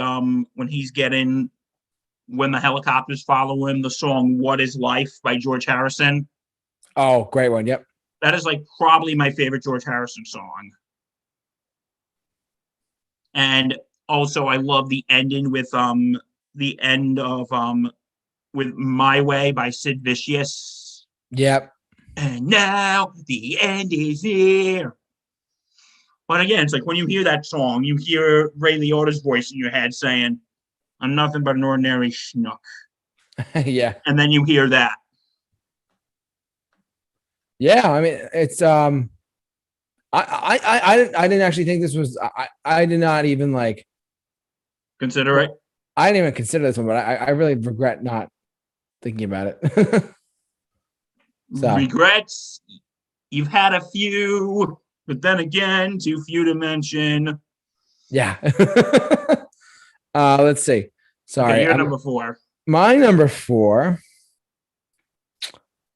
when the helicopters follow him, the song What Is Life by George Harrison. Oh, great one. Yep. That is like probably my favorite George Harrison song. And also I love the ending with the end of with My Way by Sid Vicious. Yep. And now the end is here. But again, it's like when you hear that song, you hear Ray Liotta's voice in your head saying, I'm nothing but an ordinary schnook. Yeah. And then you hear that. Yeah. I mean, it's I didn't actually think this was I did not even like Consider it. I didn't even consider this one, but I really regret not thinking about it. So. Regrets. You've had a few, but then again, too few to mention. Yeah. Let's see. Sorry. Okay, you're number 4. My number 4.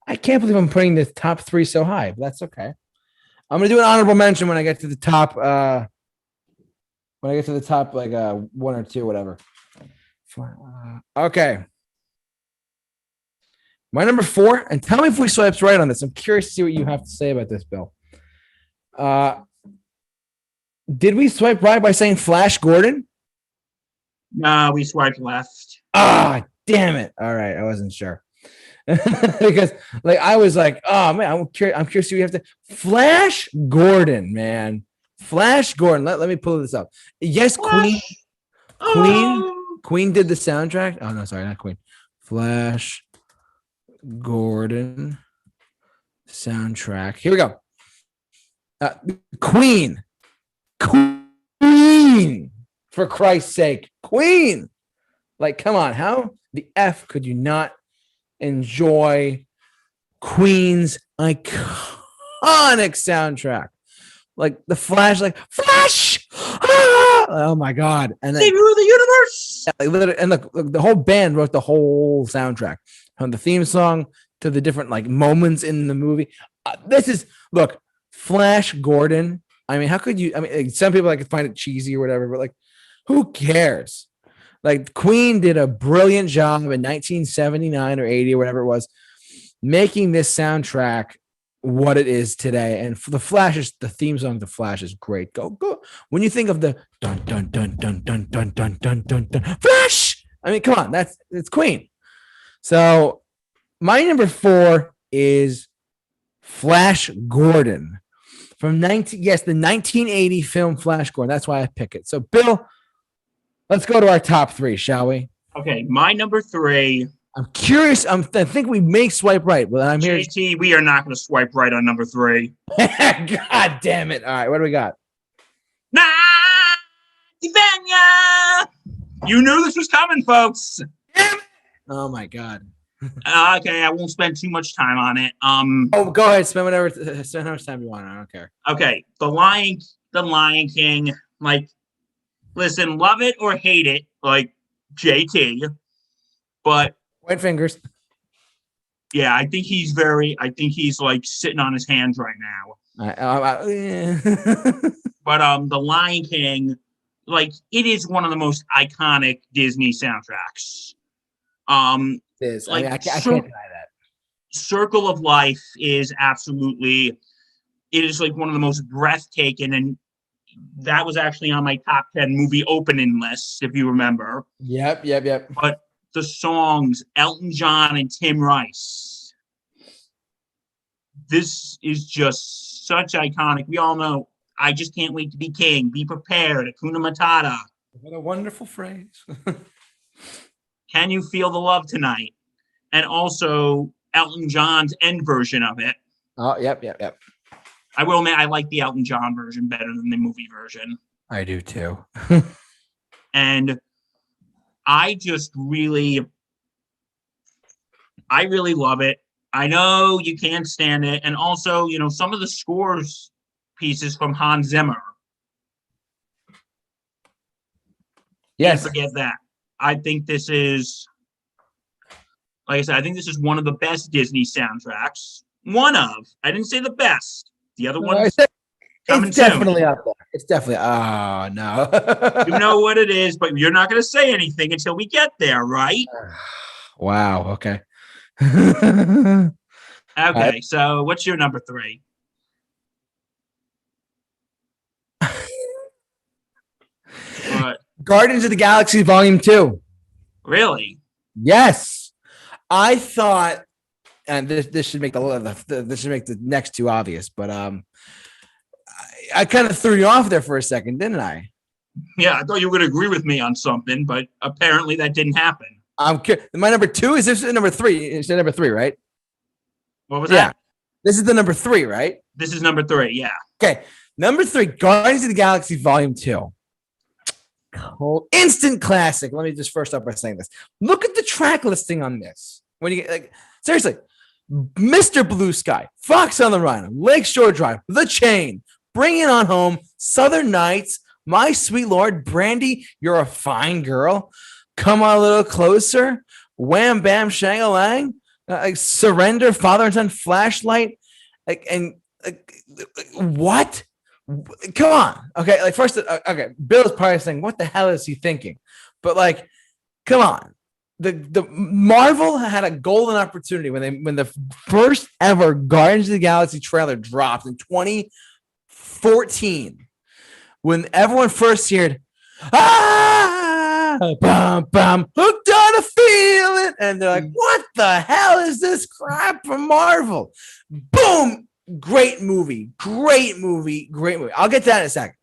I can't believe I'm putting the top 3 so high, but that's okay. I'm gonna do an honorable mention when I get to the top. Like 1 or 2, whatever. Okay. My number 4, and tell me if we swiped right on this. I'm curious to see what you have to say about this, Bill. Did we swipe right by saying Flash Gordon? No, we swiped left. Ah, damn it. All right, I wasn't sure. Because like I was like, oh man, I'm curious to see what you have to Flash Gordon, man. Flash Gordon. Let me pull this up. Yes, Queen. Queen did the soundtrack. Oh no, sorry, not Queen. Flash Gordon soundtrack. Here we go. Queen. For Christ's sake. Queen. Like, come on. How the F could you not enjoy Queen's iconic soundtrack? Like the Flash, like Flash. Ah! Oh my God. And then, they rule the universe. And the whole band wrote the whole soundtrack, from the theme song to the different like moments in the movie. Look, Flash Gordon. I mean, how could you? I mean, some people like find it cheesy or whatever, but like, who cares? Like, Queen did a brilliant job in 1979 or 80 or whatever it was, making this soundtrack what it is today. And for the Flash, the theme song, The Flash, is great. Go. When you think of the dun dun dun dun dun dun dun dun dun dun Flash, I mean, come on, it's Queen. So my number 4 is Flash Gordon from the 1980 film Flash Gordon. That's why I pick it. So Bill, let's go to our top 3, shall we? Okay, my number 3. I'm curious. I think we may swipe right. Well, I'm here. JT, we are not going to swipe right on number 3. God damn it! All right, what do we got? Nah, Ivania! You knew this was coming, folks. Oh my God. Okay, I won't spend too much time on it. Oh, go ahead. Spend how much time you want. I don't care. Okay, The Lion King. Like, listen, love it or hate it, like JT, but White fingers. yeah, I think he's like sitting on his hands right now. But The Lion King, like, it is one of the most iconic Disney soundtracks. It is. Like, I can't deny that. Circle of Life is absolutely, it is like one of the most breathtaking, and that was actually on my top 10 movie opening list, if you remember. Yep. But the songs, Elton John and Tim Rice, this is just such iconic. We all know, I just can't wait to be king. Be prepared. Hakuna Matata. What a wonderful phrase. Can you feel the love tonight? And also Elton John's end version of it. Oh, yep. I will admit, I like the Elton John version better than the movie version. I do too. And I really love it. I know you can't stand it. And also, some of the scores pieces from Hans Zimmer. Yes. Can't forget that. I think this is, like I said, I think this is one of the best Disney soundtracks. One of. I didn't say the best. The other one is coming it's definitely soon. up there. It's definitely. Oh no. You know what it is, but you're not going to say anything until we get there, right? Wow. Okay. Okay. So, what's your number 3? Guardians of the Galaxy Volume 2. Really? Yes. I thought, and this should make the next two obvious, but I kind of threw you off there for a second, didn't I? Yeah, I thought you would agree with me on something, but apparently that didn't happen. My number 2 is this number 3? It's number 3, right? What was that? This is the number 3, right? This is number 3, yeah. Okay. Number 3, Guardians of the Galaxy Volume 2. Instant classic. Let me just first start by saying this. Look at the track listing on this. When you get seriously, Mr. Blue Sky, Fox on the Rhino, Lakeshore Drive, The Chain, Bring It On Home, Southern Nights, My Sweet Lord, Brandy, You're a Fine Girl, Come On a Little Closer, Wham Bam Shang-a-Lang, Surrender, Father and Son, Flashlight, what? Come on. Okay. First, okay. Bill's probably saying, what the hell is he thinking? But come on. The Marvel had a golden opportunity when the first ever Guardians of the Galaxy trailer dropped in 2014. When everyone first heard, bum, bum, hooked on a feeling. And they're like, what the hell is this crap from Marvel? Boom. Great movie. I'll get to that in a second.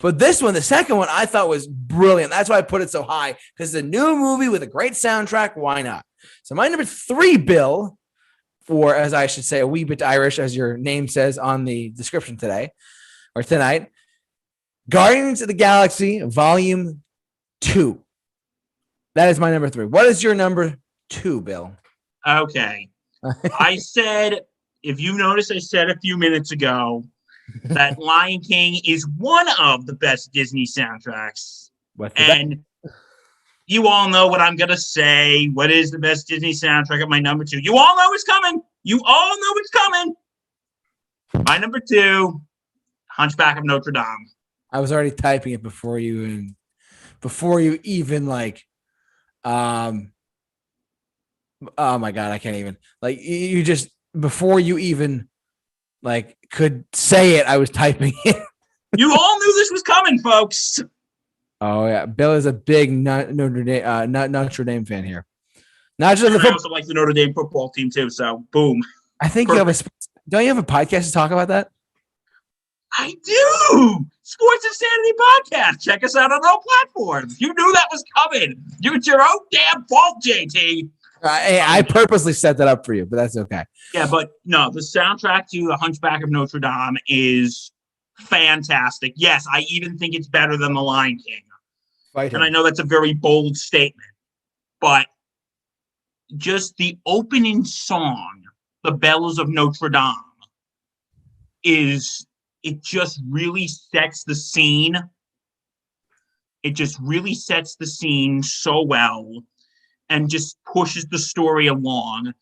But this one, the second one, I thought was brilliant. That's why I put it so high, because it's a new movie with a great soundtrack. Why not? So my number 3, Bill, or as I should say, a wee bit Irish, as your name says on the description today or tonight, Guardians of the Galaxy Volume 2. That is my number 3. What is your number 2, Bill? Okay. I said, if you notice, I said a few minutes ago that Lion King is one of the best Disney soundtracks. And you all know what I'm going to say. What is the best Disney soundtrack at my number 2? You all know it's coming. My number 2, Hunchback of Notre Dame. I was already typing it before you even oh my God, I can't even you just, before you even could say it, I was typing it. You all knew this was coming, folks. Oh yeah, Bill is a big Notre Dame fan here. Not just I also like the Notre Dame football team too. So boom. I think don't you have a podcast to talk about that? I do. Sports Insanity Podcast. Check us out on all platforms. You knew that was coming. It's your own damn fault, JT. I purposely set that up for you, but that's okay. Yeah, but no, the soundtrack to The Hunchback of Notre Dame is fantastic. Yes, I even think it's better than The Lion King. And I know that's a very bold statement, but just the opening song, The Bells of Notre Dame, it just really sets the scene. It just really sets the scene so well and just pushes the story along.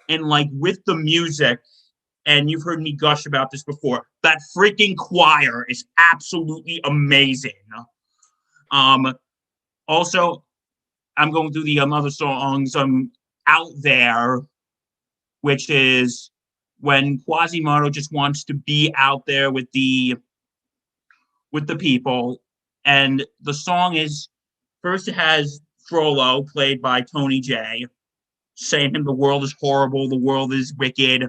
And with the music, and you've heard me gush about this before, that freaking choir is absolutely amazing. Also, I'm going through the other songs out there, which is when Quasimodo just wants to be out there with the with the people. And the song is first, it has Frollo, played by Tony J, saying the world is horrible, the world is wicked,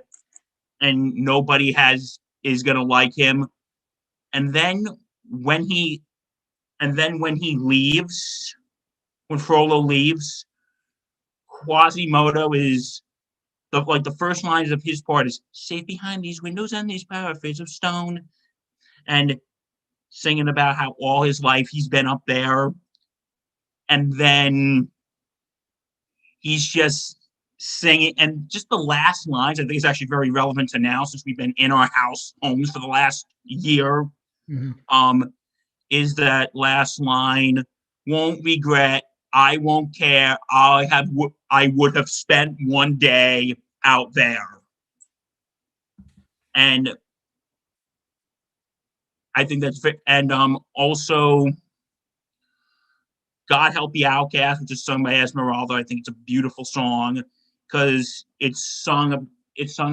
and nobody is gonna like him. And then when he when he leaves, when Frollo leaves, Quasimodo is the first lines of his part is safe behind these windows and these parapets of stone, and singing about how all his life he's been up there. And then he's just singing, and just the last lines I think is actually very relevant to now, since we've been in our homes for the last year. Is that last line, won't regret, I won't care, I would have spent one day out there. And I think that's, and also God Help the Outcast, which is sung by Esmeralda. I think it's a beautiful song because it's sung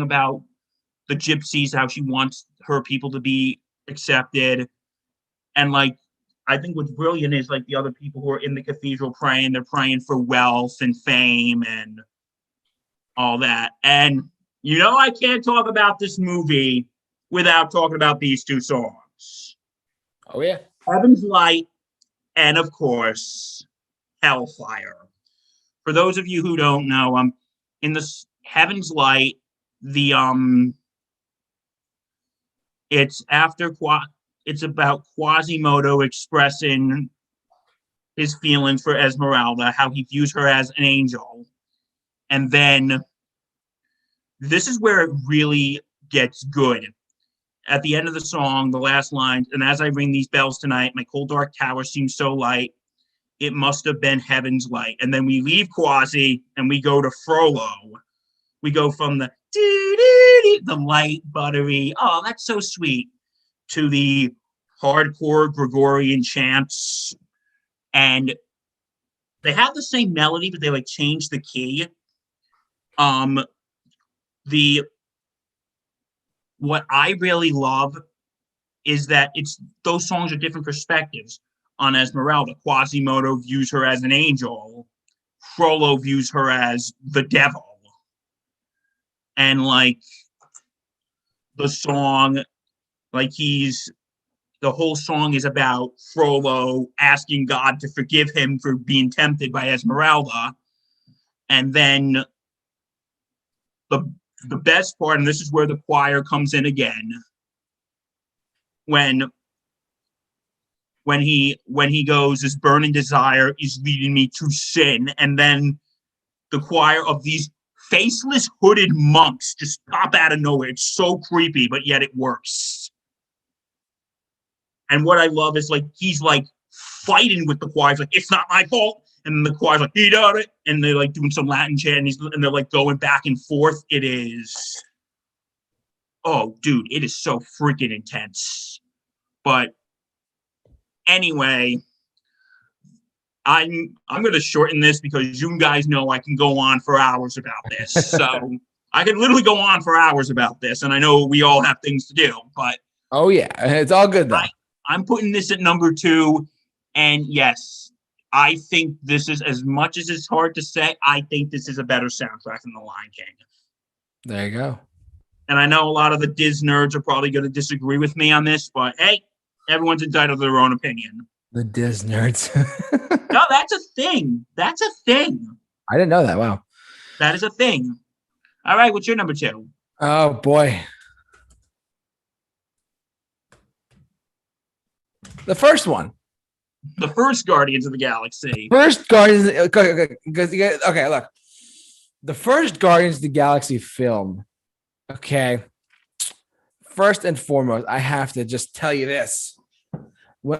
about the gypsies, how she wants her people to be accepted. And like, I think what's brilliant is like the other people who are in the cathedral praying, they're praying for wealth and fame and all that. And I can't talk about this movie without talking about these two songs. Oh yeah. Heaven's Light and, of course, Hellfire. For those of you who don't know, in this Heaven's Light, it's about Quasimodo expressing his feelings for Esmeralda, how he views her as an angel. And then this is where it really gets good. At the end of the song, the last line, and as I ring these bells tonight, my cold dark tower seems so light. It must have been heaven's light. And then we leave Quasi and we go to Frollo. We go from the light, buttery, oh, that's so sweet, to the hardcore Gregorian chants. And they have the same melody, but they like change the key. What I really love is that those songs are different perspectives on Esmeralda. Quasimodo views her as an angel. Frollo views her as the devil. And like the song, the whole song is about Frollo asking God to forgive him for being tempted by Esmeralda. And then the best part, and this is where the choir comes in again, when he goes, this burning desire is leading me to sin, and then the choir of these faceless hooded monks just pop out of nowhere. It's so creepy, but yet it works. And what I love is like he's like fighting with the choir. He's like, it's not my fault. And the choir's like, he did it. And they're like doing some Latin chant, and they're like going back and forth. It is, oh, dude, it is so freaking intense. But anyway, I'm going to shorten this because you guys know I can go on for hours about this. So I can literally go on for hours about this, and I know we all have things to do. But oh yeah, it's all good though. I'm putting this at number 2, and yes, I think this is, as much as it's hard to say, I think this is a better soundtrack than The Lion King. There you go. And I know a lot of the Diz nerds are probably going to disagree with me on this, but hey, everyone's entitled to their own opinion. The Diz nerds. No, that's a thing. That's a thing. I didn't know that. Wow. That is a thing. All right, what's your number 2? Oh boy. The first one. The first Guardians of the Galaxy. First Guardians. Okay, look. The first Guardians of the Galaxy film. Okay. First and foremost, I have to just tell you this.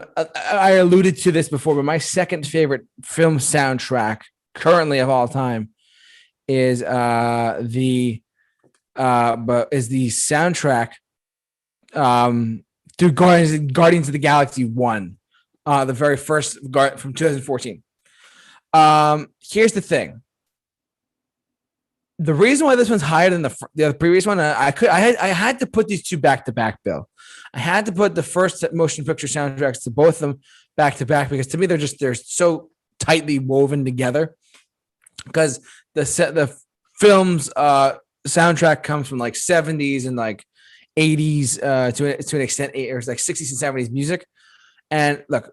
I alluded to this before, but my second favorite film soundtrack currently of all time is the soundtrack through Guardians of the Galaxy 1, the very first from 2014. Here's the thing. The reason why this one's higher than the previous one, I had to put these two back to back, Bill. I had to put the first motion picture soundtracks to both of them back to back because to me they're so tightly woven together. Because the film's soundtrack comes from like 70s and like 80s to an extent, or like 60s and 70s music. And look,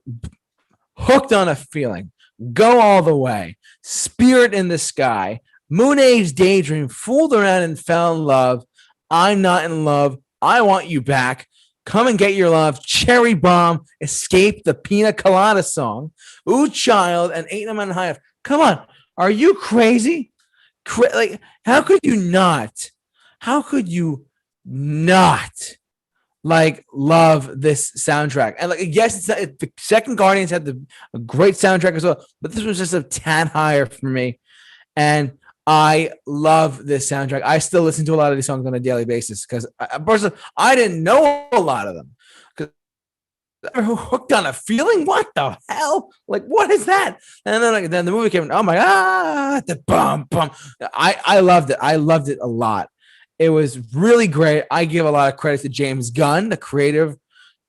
Hooked on a Feeling, Go All the Way, Spirit in the Sky, Moon Age Daydream, Fooled Around and Fell in Love, I'm Not in Love, I Want You Back, Come and Get Your Love, Cherry Bomb, Escape, the Pina Colada Song, Ooh Child, and Ain't No Mountain High Enough. Come on, are you crazy? Like, how could you not? How could you not like love this soundtrack? And like, yes, the second Guardians had a great soundtrack as well, but this was just a tad higher for me. And I love this soundtrack. I still listen to a lot of these songs on a daily basis because personally, I didn't know a lot of them. Hooked on a Feeling? What the hell? Like, what is that? And then the movie came. Oh my god! The bum bum. I loved it. I loved it a lot. It was really great. I give a lot of credit to James Gunn, the creative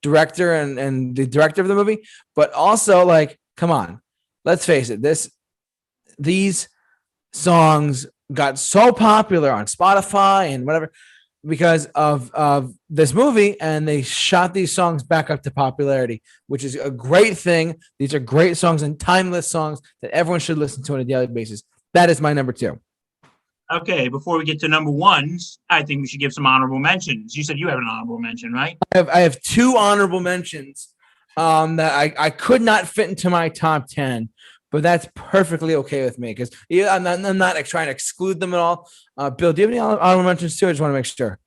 director and the director of the movie. But also, like, come on, let's face it. These songs got so popular on Spotify and whatever because of this movie, and they shot these songs back up to popularity, which is a great thing. These are great songs and timeless songs that everyone should listen to on a daily basis. That is my number 2. Okay, before we get to number ones, I think we should give some honorable mentions. You said you have an honorable mention, right? I have 2 honorable mentions that I could not fit into my top 10, but that's perfectly okay with me because I'm not like, trying to exclude them at all. Bill, do you have any honorable mentions too? I just want to make sure.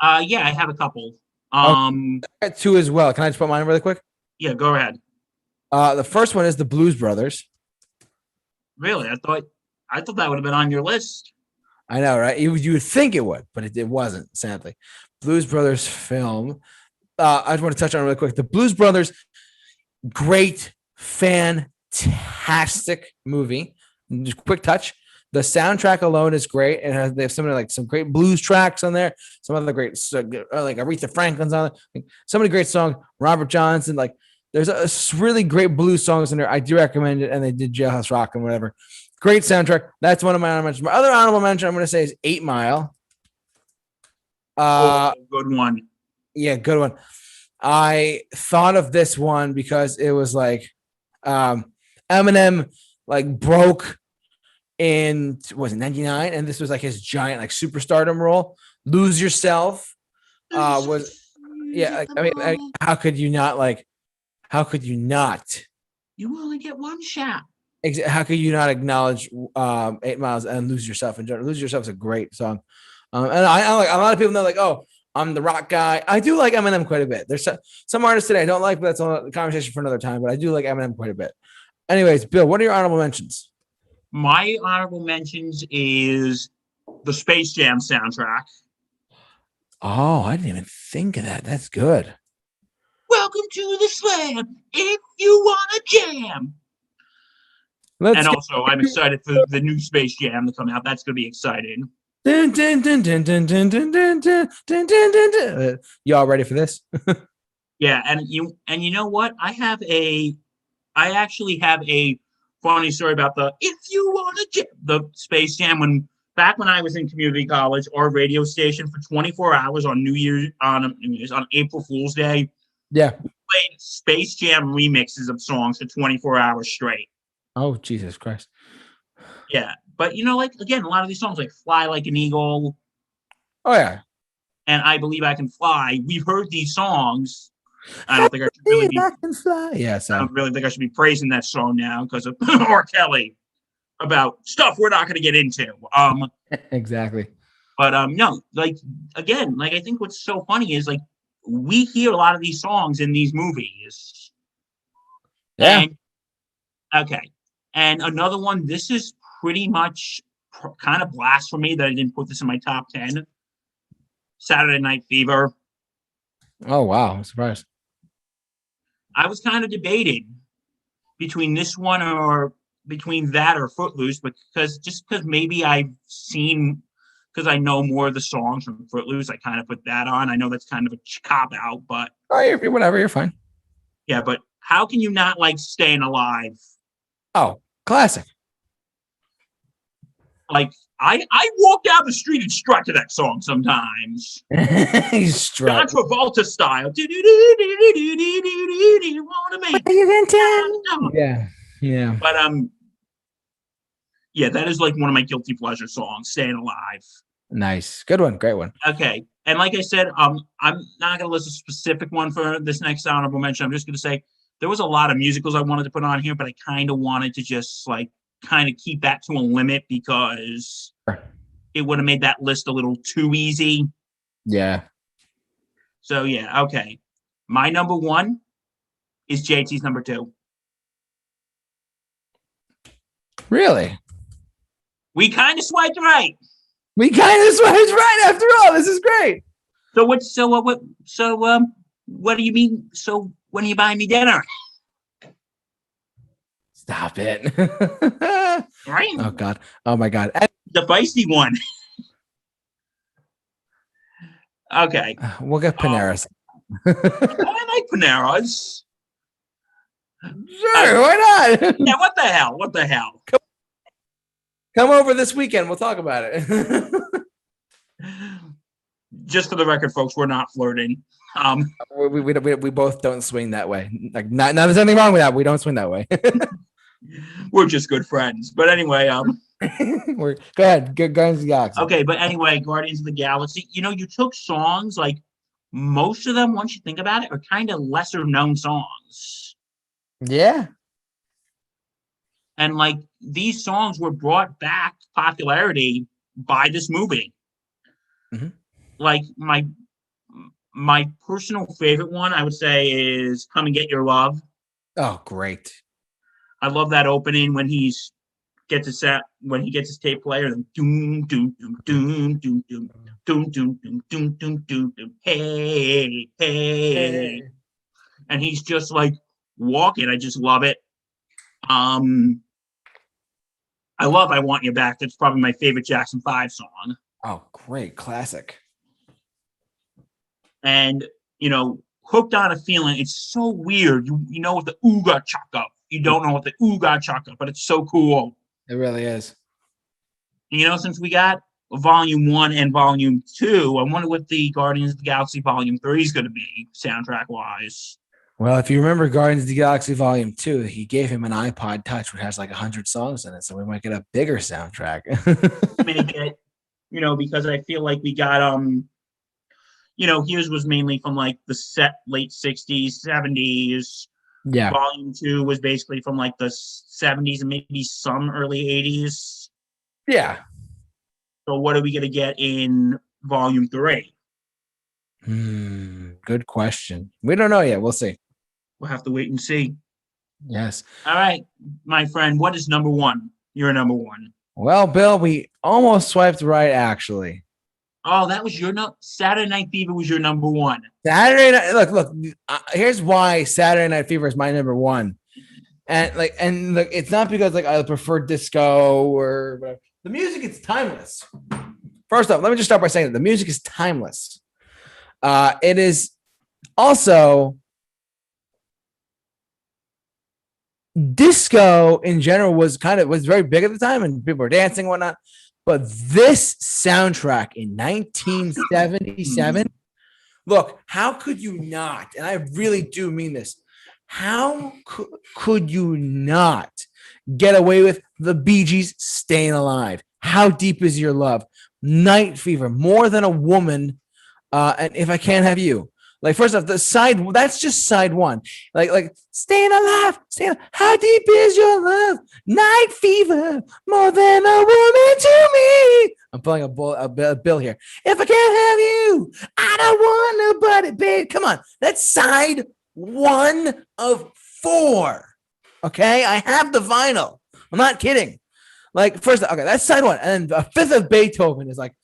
Yeah, I have a couple. I got 2 as well. Can I just put mine really quick? Yeah, go ahead. The first one is the Blues Brothers. Really? I thought that would have been on your list. I know, right? You would think it would, but it wasn't, sadly. Blues Brothers film. I just want to touch on it really quick. The Blues Brothers, great, fantastic movie. Just quick touch. The soundtrack alone is great. And they have some great blues tracks on there. Some other great, like Aretha Franklin's on it. Like, so many great songs. Robert Johnson. Like, there's a really great blues songs in there. I do recommend it. And they did Jailhouse Rock and whatever. Great soundtrack. That's one of my honorable mentions. My other honorable mention I'm going to say is 8 Mile. Good one. Yeah, good one. I thought of this one because it was like Eminem like broke in, was it 99? And this was like his giant like superstardom role. Lose Yourself was, yeah. Like, I mean, how could you not? You only get one shot. How could you not acknowledge 8 Miles and Lose Yourself in general? Lose Yourself is a great song. And I like a lot of people know, like, oh, I'm the rock guy. I do like Eminem quite a bit. There's some artists today I don't like, but that's a conversation for another time. But I do like Eminem quite a bit. Anyways, Bill, what are your honorable mentions? My honorable mentions is the Space Jam soundtrack. Oh, I didn't even think of that. That's good. Welcome to the slam. If you want to jam. And also, I'm excited for the new Space Jam to come out. That's going to be exciting. Y'all ready for this? Yeah, and you know what? I actually have a funny story about the If You Want to Jam, the Space Jam. Back when I was in community college, our radio station for 24 hours on on April Fool's Day, played Space Jam remixes of songs for 24 hours straight. Oh, Jesus Christ. Yeah. But, like, again, a lot of these songs, like Fly Like an Eagle. Oh, yeah. And I Believe I Can Fly. We've heard these songs. I don't think I should really be. I can fly. Yeah, so. I don't really think I should be praising that song now because of R. Kelly about stuff we're not going to get into. Exactly. But, no, like, again, like, I think what's so funny is, like, we hear a lot of these songs in these movies. Yeah. Okay. And another one, this is pretty much kind of blasphemy that I didn't put this in my top 10. Saturday Night Fever. Oh, wow. I'm surprised. I was kind of debating between this one or between that or Footloose, because maybe because I know more of the songs from Footloose, I kind of put that on. I know that's kind of a cop out, but whatever, you're fine. Yeah, but how can you not like Staying Alive? Oh, classic. Like I walk down the street and strut to that song sometimes. He's John Travolta style. You wanna make you can tell. Yeah. But yeah, that is like one of my guilty pleasure songs, Staying Alive. Nice. Good one. Great one. Okay. And like I said, I'm not gonna list a specific one for this next honorable mention. I'm just gonna say there was a lot of musicals I wanted to put on here, but I kind of wanted to just like kind of keep that to a limit because it would have made that list a little too easy. Yeah. So yeah, okay. My number one is JT's number two. Really? We kind of swiped right. We kind of swiped right after all. This is great. So what do you mean? So when are you buying me dinner? Stop it. Right? Oh God. Oh my God. The feisty one. Okay. We'll get Paneras. I like Paneras. Sure, why not? Yeah, what the hell? What the hell? Come over this weekend. We'll talk about it. Just for the record, folks, we're not flirting. We both don't swing that way. Like, not there's anything wrong with that. We don't swing that way. We're just good friends. But anyway, go ahead. Guardians of the Galaxy. Okay, but anyway, Guardians of the Galaxy. You took songs like most of them, once you think about it, are kind of lesser known songs. Yeah. And like these songs were brought back popularity by this movie. Mm-hmm. Like my personal favorite one, I would say, is "Come and Get Your Love." Oh, great! I love that opening when he gets his tape player, and doom doom doom doom doom doom doom doom doom doom doom doom hey, and he's just like walking. I just love it. I love "I Want You Back." That's probably my favorite Jackson 5 song. Oh, great. Classic. And, "Hooked on a Feeling," it's so weird. You know what the ooga chaka. You don't know what the ooga chaka, but it's so cool. It really is. Since we got Volume 1 and Volume 2, I wonder what the Guardians of the Galaxy Volume 3 is going to be, soundtrack-wise. Well, if you remember Guardians of the Galaxy Volume 2, he gave him an iPod Touch, which has like 100 songs in it, so we might get a bigger soundtrack. Because I feel like we got his was mainly from like the late 60s, 70s. Yeah. Volume 2 was basically from like the 70s and maybe some early 80s. Yeah. So what are we going to get in Volume 3? Good question. We don't know yet. We'll see. We'll have to wait and see. Yes. All right, my friend. What is number one? You're number one. Well, Bill, we almost swiped right, actually. Oh, that was your Saturday Night Fever was your number one. Saturday Night. Look. Here's why Saturday Night Fever is my number one, and look, it's not because like I prefer disco or whatever. The music is timeless. First off, let me just start by saying that the music is timeless. It is also disco in general was very big at the time and people were dancing and whatnot. But this soundtrack in 1977, look, how could you not? And I really do mean this. How could you not get away with the Bee Gees Staying Alive? How Deep Is Your Love? Night Fever, More Than a Woman, and If I Can't Have You. Like, first off, that's just side one. Like Staying Alive, How Deep Is Your Love? Night Fever, More Than a Woman to Me. I'm pulling a bill here. If I can't have you, I don't want nobody, babe. Come on. That's side 1 of 4. Okay? I have the vinyl. I'm not kidding. Like, first, okay, that's side 1. And then a fifth of Beethoven is like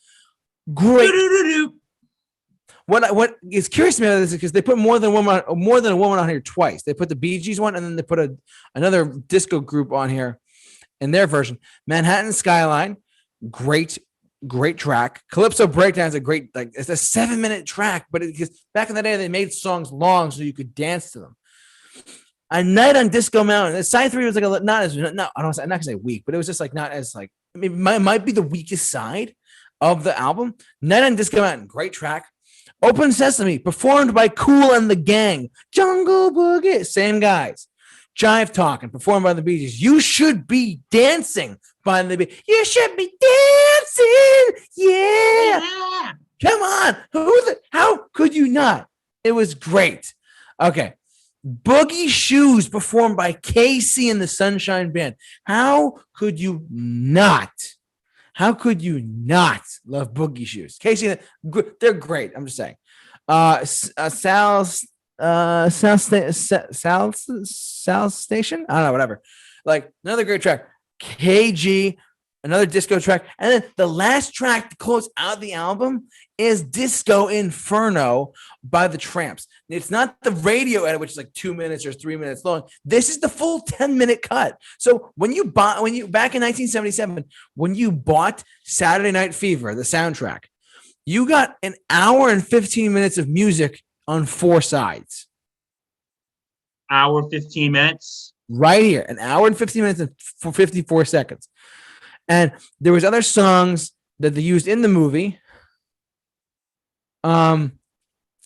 great. What is curious to me about this is because they put more than a woman on here twice. They put the Bee Gees one, and then they put another disco group on here. in their version. Manhattan Skyline, great track. Calypso Breakdown is a great, like, it's a 7-minute track, but because back in the day they made songs long so you could dance to them. A Night on Disco Mountain. Side 3 was like I'm not gonna say weak, but it was just like not as like, I mean, might be the weakest side of the album. Night on Disco Mountain, great track. Open Sesame, performed by Kool and the Gang. Jungle Boogie, same guys. Jive Talking, performed by the Bee Gees. You Should Be Dancing by the Bee Gees. You should be dancing, yeah. Come on, how could you not? It was great. Okay. Boogie Shoes, performed by Casey and the Sunshine Band. How could you not? How could you not love Boogie Shoes? Casey, they're great. I'm just saying. Sal's Station? I don't know, whatever. Like, another great track. KG, another disco track. And then the last track to close out the album is Disco Inferno by the Tramps. It's not the radio edit, which is like 2 minutes or 3 minutes long. This is the full 10-minute cut. So back in 1977, when you bought Saturday Night Fever, the soundtrack, you got an hour and 15 minutes of music on 4 sides. Hour, 15 minutes? Right here, an hour and 15 minutes and 54 seconds. And there was other songs that they used in the movie. There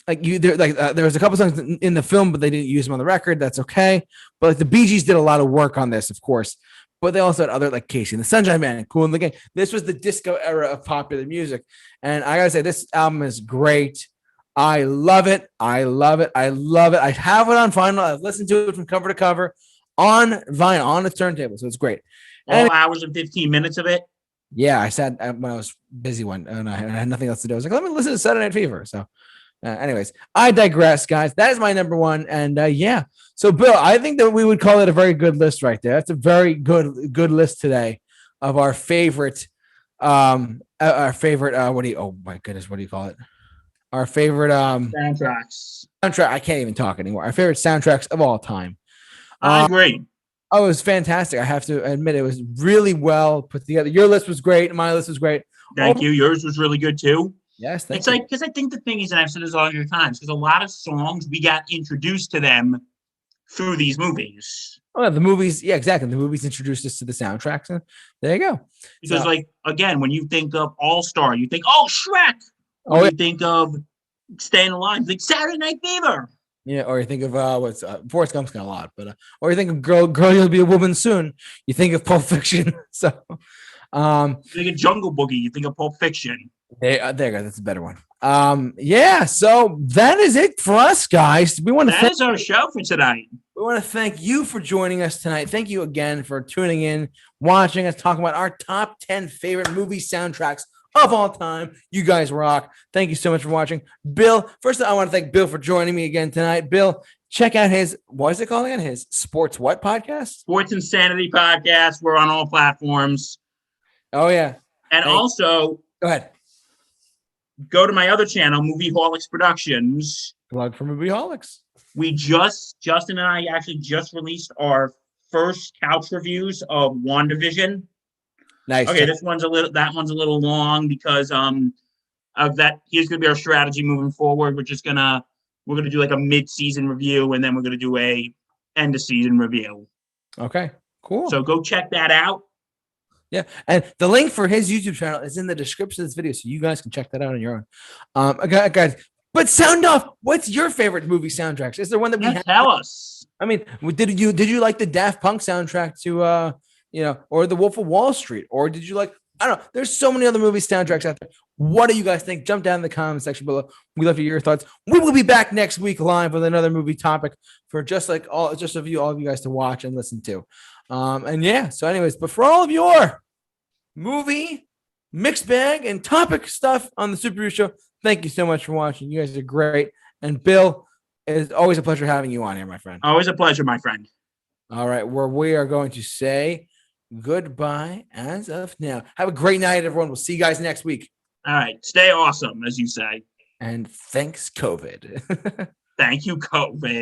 was a couple songs in the film, but they didn't use them on the record. That's okay. But like the Bee Gees did a lot of work on this, of course. But they also had other, like Casey and the Sunshine Band and Kool and the Gang. This was the disco era of popular music. And I gotta say, this album is great. I love it. I have it on vinyl. I've listened to it from cover to cover on vinyl, on the turntable. So it's great. All hours and 15 minutes of it? Yeah, I sat when I was busy and I had nothing else to do. I was like, let me listen to Saturday Night Fever. So anyways, I digress, guys. That is my number one. And yeah. So Bill, I think that we would call it a very good list right there. That's a very good list today of our favorite, oh my goodness, what do you call it? Our favorite soundtracks. I can't even talk anymore. Our favorite soundtracks of all time. I agree. Oh, it was fantastic. I have to admit, it was really well put together. Your list was great. My list was great. Thank you. Yours was really good too. Yes, thank you. Like, because I think the thing is, and I've said this all your times, because a lot of songs we got introduced to them through these movies. Oh, the movies, yeah, exactly. The movies introduced us to the soundtracks, and there you go. Because, like, again, when you think of All Star, you think, oh, Shrek. Or you think of Staying Alive, like Saturday Night Fever. Yeah, or you think of what's Forrest Gump's got a lot, but or you think of Girl, You'll Be a Woman Soon. You think of Pulp Fiction. So, you think of Jungle Boogie. You think of Pulp Fiction. There you go. That's a better one. Yeah. So that is it for us, guys. That is our show for tonight. We want to thank you for joining us tonight. Thank you again for tuning in, watching us talk about our top 10 favorite movie soundtracks of all time. You guys rock. Thank you so much for watching. Bill, first I want to thank Bill for joining me again tonight. Bill, check out his, what is it called again? His Sports What podcast? Sports Insanity podcast. We're on all platforms. Oh, yeah. And also, go ahead. Go to my other channel, Movieholics Productions. Plug for Movieholics. Justin and I actually just released our first couch reviews of WandaVision. Nice. Okay, that one's a little long because of that. Here's gonna be our strategy moving forward. We're gonna do like a mid-season review, and then we're gonna do a end of season review. Okay, cool. So go check that out. Yeah, and the link for his YouTube channel is in the description of this video, so you guys can check that out on your own. Guys, but sound off. What's your favorite movie soundtracks? Is there one that we have? Tell us. I mean, did you like the Daft Punk soundtrack to or the Wolf of Wall Street, or did you like? I don't know. There's so many other movie soundtracks out there. What do you guys think? Jump down in the comment section below. We love to hear your thoughts. We will be back next week live with another movie topic for all of you guys to watch and listen to. And yeah. So, anyways, but for all of your movie mixed bag and topic stuff on the Super Review Show, thank you so much for watching. You guys are great. And Bill, it's always a pleasure having you on here, my friend. Always a pleasure, my friend. All right, where we are going to say goodbye as of now. Have a great night, everyone. We'll see you guys next week. All right. Stay awesome, as you say. And thanks, COVID. Thank you, COVID.